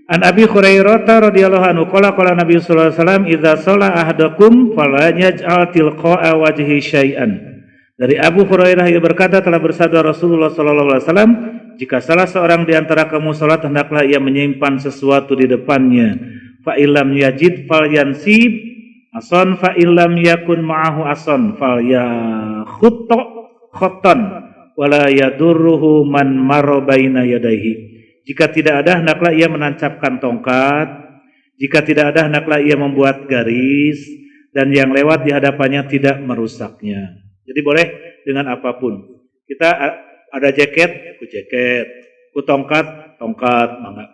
An Abi Hurairah radhiyallahu anhu qala Nabi sallallahu alaihi wasallam idza shalla ahadakum fala yaj'al tilqa'a wajhi syai'an. Dari Abu Hurairah ia berkata telah bersabda Rasulullah sallallahu alaihi wasallam, jika salah seorang di antara kamu salat hendaklah ia menyimpan sesuatu di depannya. Fa illam yajid falyansib ason fa illam yakun ma'ahu ason falyakhutta khattan wala yadurruhu man marra baina yadayhi. Jika tidak ada, hendaklah ia menancapkan tongkat. Jika tidak ada, hendaklah ia membuat garis. Dan yang lewat di hadapannya tidak merusaknya. Jadi boleh dengan apapun. Kita ada jaket, ku jaket. Ku tongkat, tongkat, mangga.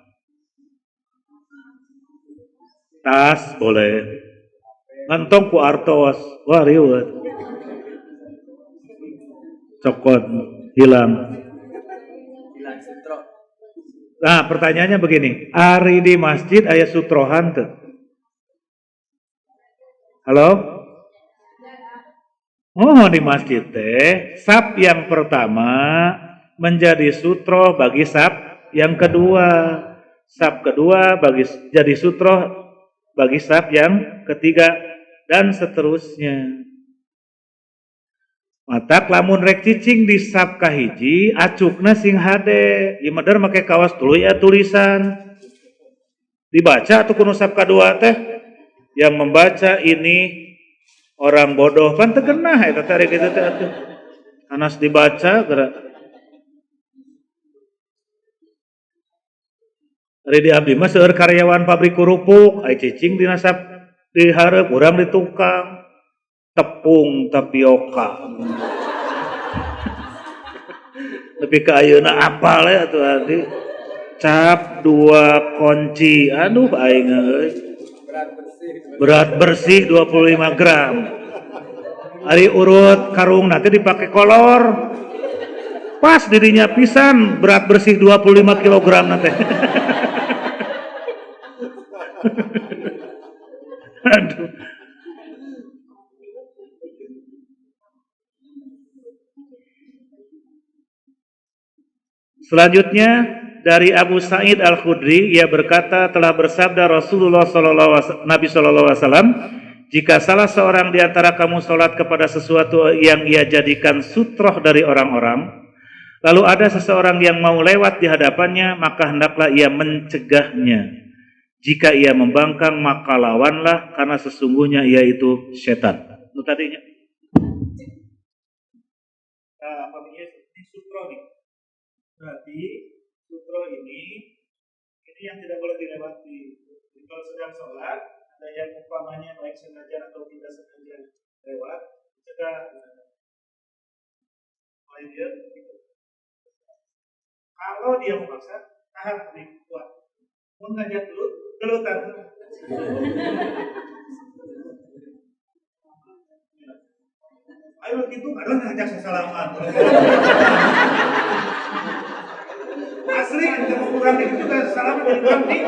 Tas, boleh. Ngantong ku artos. Wah, riwet. Cokot, hilang. Nah, pertanyaannya begini, ari di masjid aya sutrohan tuh. Halo? Oh, di masjid teh sap yang pertama menjadi sutro bagi sap yang kedua. Sap kedua jadi sutro bagi sap yang ketiga dan seterusnya. Matak lamun rek cicing di sap kahiji acukna sing hade ieu meuder make kawas tuluy ya tulisan dibaca atuh kuno sap kadua teh yang membaca ini orang bodoh pan teu genah eta teh kitu teh atuh anas dibaca geura ari di abdi mah seueur karyawan pabrik kerupuk aya cicing dina sap di hareup urang di tukang tepung tapioka. Lebih ke ayeuna apal ya tuh Adi. Cap 2 kunci. Aduh aing euy. Berat bersih 25 gram. Ari urut karung nanti dipakai kolor. Pas dirinya pisan berat bersih 25 kg nanti. Aduh. Selanjutnya dari Abu Sa'id Al-Khudri ia berkata telah bersabda Rasulullah Nabi sallallahu alaihi wasallam, jika salah seorang di antara kamu salat kepada sesuatu yang ia jadikan sutroh dari orang-orang, lalu ada seseorang yang mau lewat di hadapannya, maka hendaklah ia mencegahnya. Jika ia membangkang maka lawanlah, karena sesungguhnya ia itu setan. Itu tadinya. Apa ini sutroh nih? Berarti sutro ini yang tidak boleh dilewati. Kalau sedang sholat, ada yang umpamanya baik sengaja atau tidak sengaja lewat, cegah dia. Kalau dia memaksa, tahan lebih kuat. Mengajak dulu, gelutan. Ayo gitu, ada ngajak salaman. Asli kita mau kurang itu kita salaman dari kantin.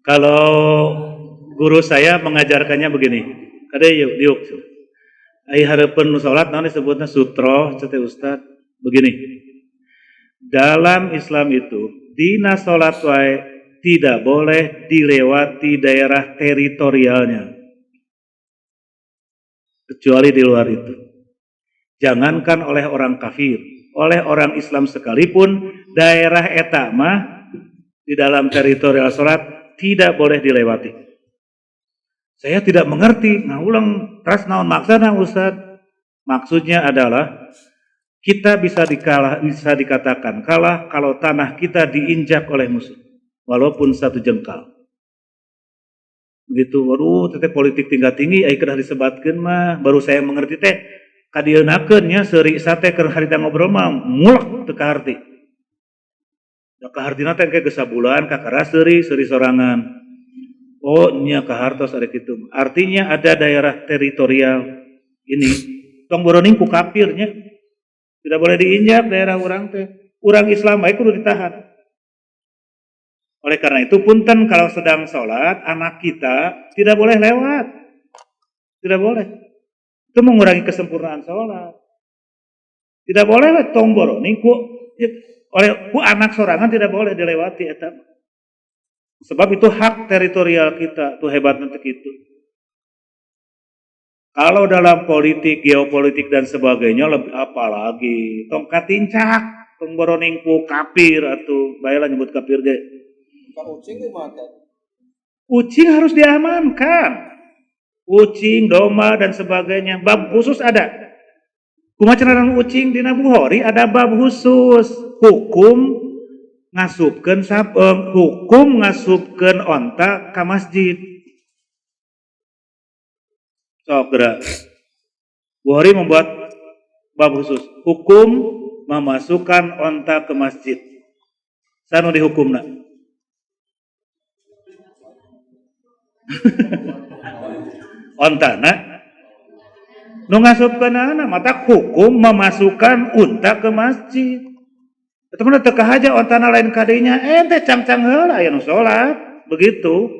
Kalau guru saya mengajarkannya begini, kada yuk. Ai hareupeun nu salat naon disebutna sutro, cete Ustaz. Begini. Dalam Islam itu dina salat wae tidak boleh dilewati daerah teritorialnya. kecuali di luar itu. Jangankan oleh orang kafir, oleh orang Islam sekalipun, daerah eta mah di dalam teritorial sholat tidak boleh dilewati. Saya tidak mengerti, ngulang teras naon maksana Ustaz. Maksudnya adalah kita bisa dikatakan kalah kalau tanah kita diinjak oleh musuh, walaupun 1 jengkal. Begitu, waduh, teteh politik tingkat tinggi, ai kedah disebatkeun mah, baru saya mengerti teh. Kadieuneukeun nya seuri sate keur harita ngobrol mah mulak teu kaharti. Da kahartina teh engke geus sabulan kakara seuri sorangan. Oh nya kahartos ada kitu. Artinya ada daerah teritorial ini tong boroning ku kafirnya. Tidak boleh diinjak daerah urang teh. Urang Islam bae kudu ditahan. Oleh karena itu punten kalau sedang sholat anak kita tidak boleh lewat. Tidak boleh. Itu mengurangi kesempurnaan sholat. Tidak boleh tong boroning ku anak sorangan tidak boleh dilewati eta. Sebab itu hak teritorial kita, itu hebat nanti itu. Kalau dalam politik, geopolitik dan sebagainya lebih apalagi tong katincak, tong boroning ku kafir atuh, baelah nyebut kafir ge. Kucing harus diamankan. Kucing, domba dan sebagainya. Bab khusus ada. Kumaha cenah kucing dina Bukhari ada bab khusus. Hukum ngasupkeun onta ka masjid. Sok geura. Bukhari membuat bab khusus. Hukum memasukkan onta ke masjid. Sanu dihukumna? Ontana nu ngasupkeunana mata hukum memasukkan unta ke masjid. Eta mah teu kahaja ontana lain kadinya ente cang-cang heula aya nu salat begitu.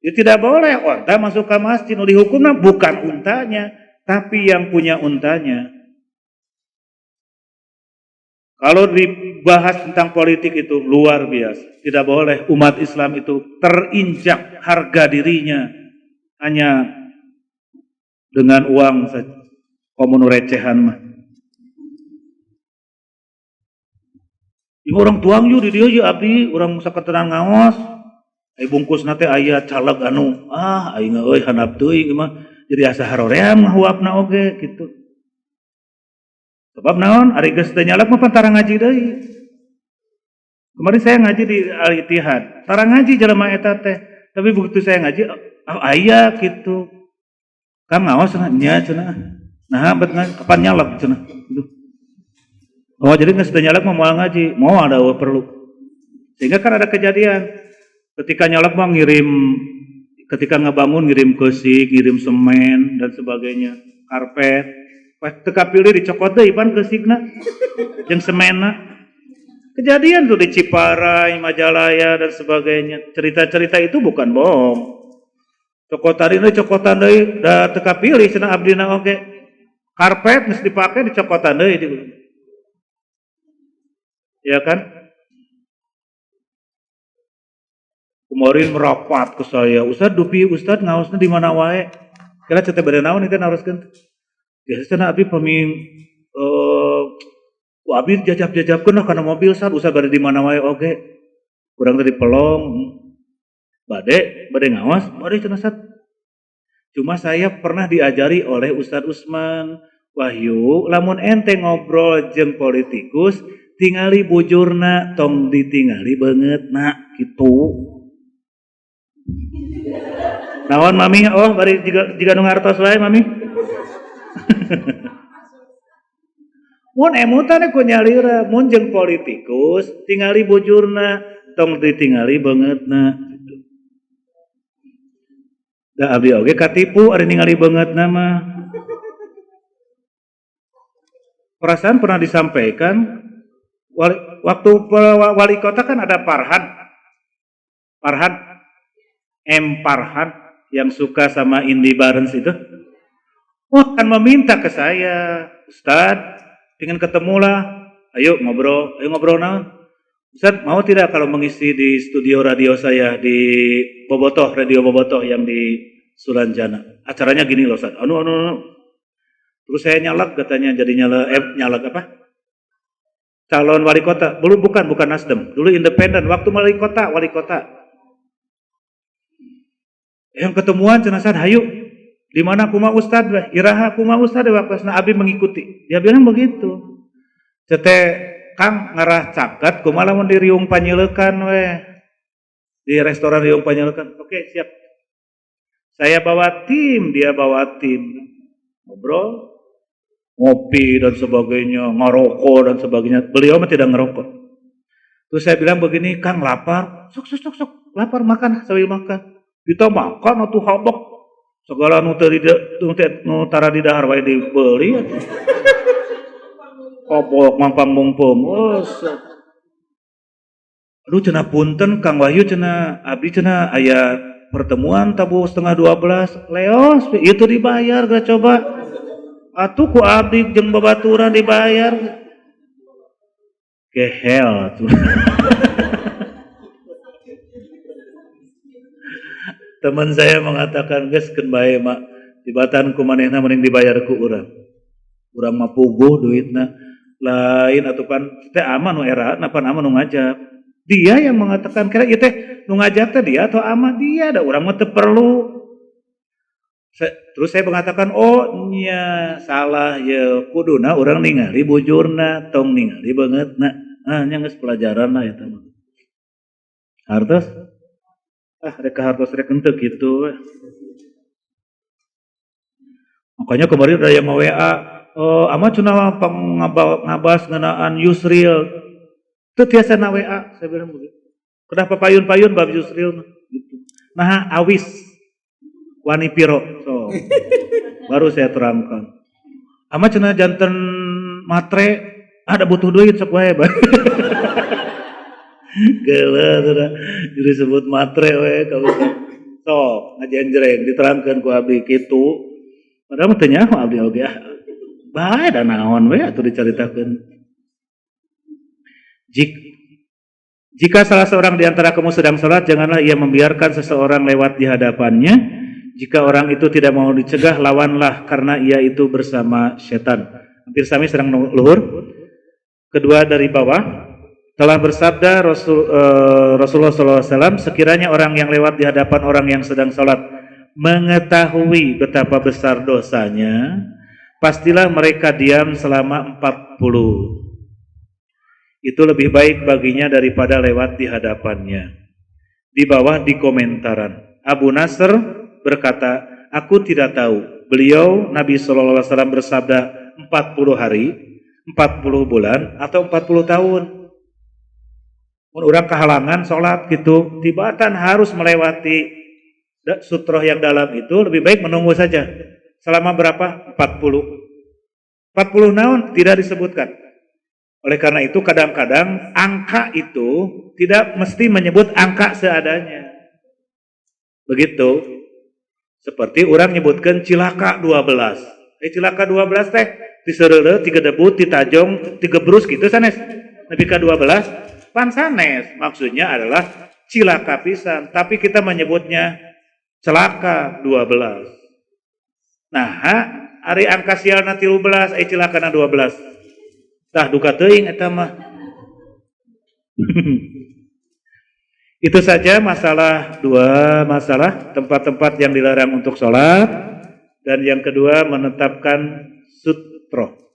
Ya tidak boleh onta masuk ke masjid, nu dihukumna bukan untanya tapi yang punya untanya. Kalau dibahas tentang politik itu luar biasa. Tidak boleh umat Islam itu terinjak harga dirinya hanya dengan uang saja, komun recehan mah. Ibu orang tuang yuk di dia yuk abdi, orang saketenan ngaos. Ai bungkus nate aya caleg anu, aing euy handap teuing mah jadi asa haroream ngahuapna oge gitu. Sebab naon ari geus teu nyalek mah pantara ngaji deui. Kemarin saya ngaji di Al-Ittihad, tara ngaji jelema eta teh, tapi begitu saya ngaji aya gitu. Kang ngaos nya cenah. Nah, bet kapan nyalek cenah. Oh, jadi geus teu nyalek mah moal ngaji, mau ada perlu. Sehingga kan ada kejadian ketika nyalek mah ketika ngebangun ngirim keusik, ngirim semen dan sebagainya, karpet. Pas teu kapilih dicokot deui pan keusikna jeung semenna. Kejadian tuh di Ciparai, Majalaya dan sebagainya. Cerita-cerita itu bukan bohong. Cokotan deui da teu kapilih cenah abdina oge. Karpet geus dipake dicokotan deui di. Ya kan? Kemarin merapat ke saya, Ustaz dupi Ustaz ngaosna di mana wae. Kira cetek bade naon itu naroskeun. Biasana abdi paming abdi jajab-jajabkeun lah kana mobil Ustaz bade di mana wae oge. Urang tadi pelong. Bade ngaos, bade cenah Ustaz. Cuma saya pernah diajari oleh Ustaz Usman, Wahyu, lamun ente ngobrol jeung politikus, tingali bujurna tong ditingali beungeutna kitu. Naon mami? Oh, bari jiga nu ngartos wae mami. Mun emutan ku nyalira, mun jeung politikus tingali bujurna tong ditingali beungeutna. Da abdi oge katipu ari ningali beungeutna mah. Perasaan pernah disampaikan waktu wali kota kan ada Farhan M. Farhan yang suka sama Indi Barens itu. Kan meminta ke saya, Ustaz, ingin ketemu lah, ayo ngobrol naon. Ustaz, mau tidak kalau mengisi di studio radio saya di Bobotoh, Radio Bobotoh yang di Sulanjana. Acaranya gini loh Ustaz, anu. Terus saya nyalek katanya, jadi nyalek apa? Calon wali kota. Belum, bukan Nasdem. Dulu independen. Waktu wali kota. Yang ketemuan cenah hayu. Di mana kumaha ustad weh? Iraha kumaha ustad waktu abi mengikuti. Dia bilang begitu. Cete Kang ngarah caket kumaha lamun di riung panyeleukan weh. Di restoran riung panyeleukan. Oke, siap. Saya bawa tim, dia bawa tim. Ngobrol, ngopi dan sebagainya, ngerokok dan sebagainya. Beliau mah tidak ngerokok. Terus saya bilang begini, Kang lapar. Sok. Lapar makan, sambil makan. Kita makan atuh habak. Segala nu tara di dahar wae dibeli. Kopok mampang mumpung. Aduh cenah punten Kang Wahyu cenah abdi cenah aya pertemuan tabu 11:30 leos itu dibayar gak coba atuh ku abdi jeung babaturan dibayar gehel tuh. Teman saya mengatakan geus keun bae mak tibatan ku manehna mending dibayar ku urang mah puguh duitna lain atupan teh aman nu era napan aman nu ngajak. Dia yang mengatakan kira ieu teh nu ngajak teh dia atau ama dia, ada urang mah teu perlu. Terus saya mengatakan, oh nya salah ya kuduna urang ningali bujurna, tong ningali beungeutna. Nya geus pelajaran lah eta mah. Hartos rek hartos rek henteu kitu. Makanya kemarin ada yang WA, ama cenah ngabas ngeunaan Yusril. Itu tiasa na WA, saya bilang begitu. Kenapa payun-payun bab Yusril gitu. Nah, awis wani piro. So, baru saya terangkan. Ama cenah janten matre ada butuh duit sok wae, Bang. Geuleuh jadi sebut matre we kalau sok ngajenjreng diterangkeun ku abdi kitu. Padahal mah teu nyaho abdi oge. Bae da naon we atuh dicaritakeun. Jika salah seorang di antara kamu sedang salat, janganlah ia membiarkan seseorang lewat di hadapannya. Jika orang itu tidak mau dicegah, lawanlah karena ia itu bersama setan. Hampir sami sedang luhur. Kedua dari bawah. Telah bersabda Rasulullah SAW, sekiranya orang yang lewat di hadapan orang yang sedang salat mengetahui betapa besar dosanya, pastilah mereka diam selama 40. Itu lebih baik baginya daripada lewat di hadapannya. Di bawah di komentaran, Abu Nasr berkata, aku tidak tahu. Beliau Nabi SAW bersabda 40 hari, 40 bulan, atau 40 tahun. Orang kehalangan sholat gitu, tibatan harus melewati sutroh yang dalam itu, lebih baik menunggu saja. Selama berapa? 40. 40 tahun tidak disebutkan. Oleh karena itu kadang-kadang angka itu tidak mesti menyebut angka seadanya. Begitu. Seperti orang nyebutkan cilaka 12. Cilaka 12 teh disereuleuh, tiga debut, ditajong, tiga brus gitu sanes. Nepi ka 12 pan sanes. Maksudnya adalah cilaka pisan, tapi kita menyebutnya celaka 12. Nah, ari angka sialna 13, cilakana 12. Tah duka teuing eta mah. Itu saja dua masalah tempat-tempat yang dilarang untuk sholat, dan yang kedua menetapkan sutroh.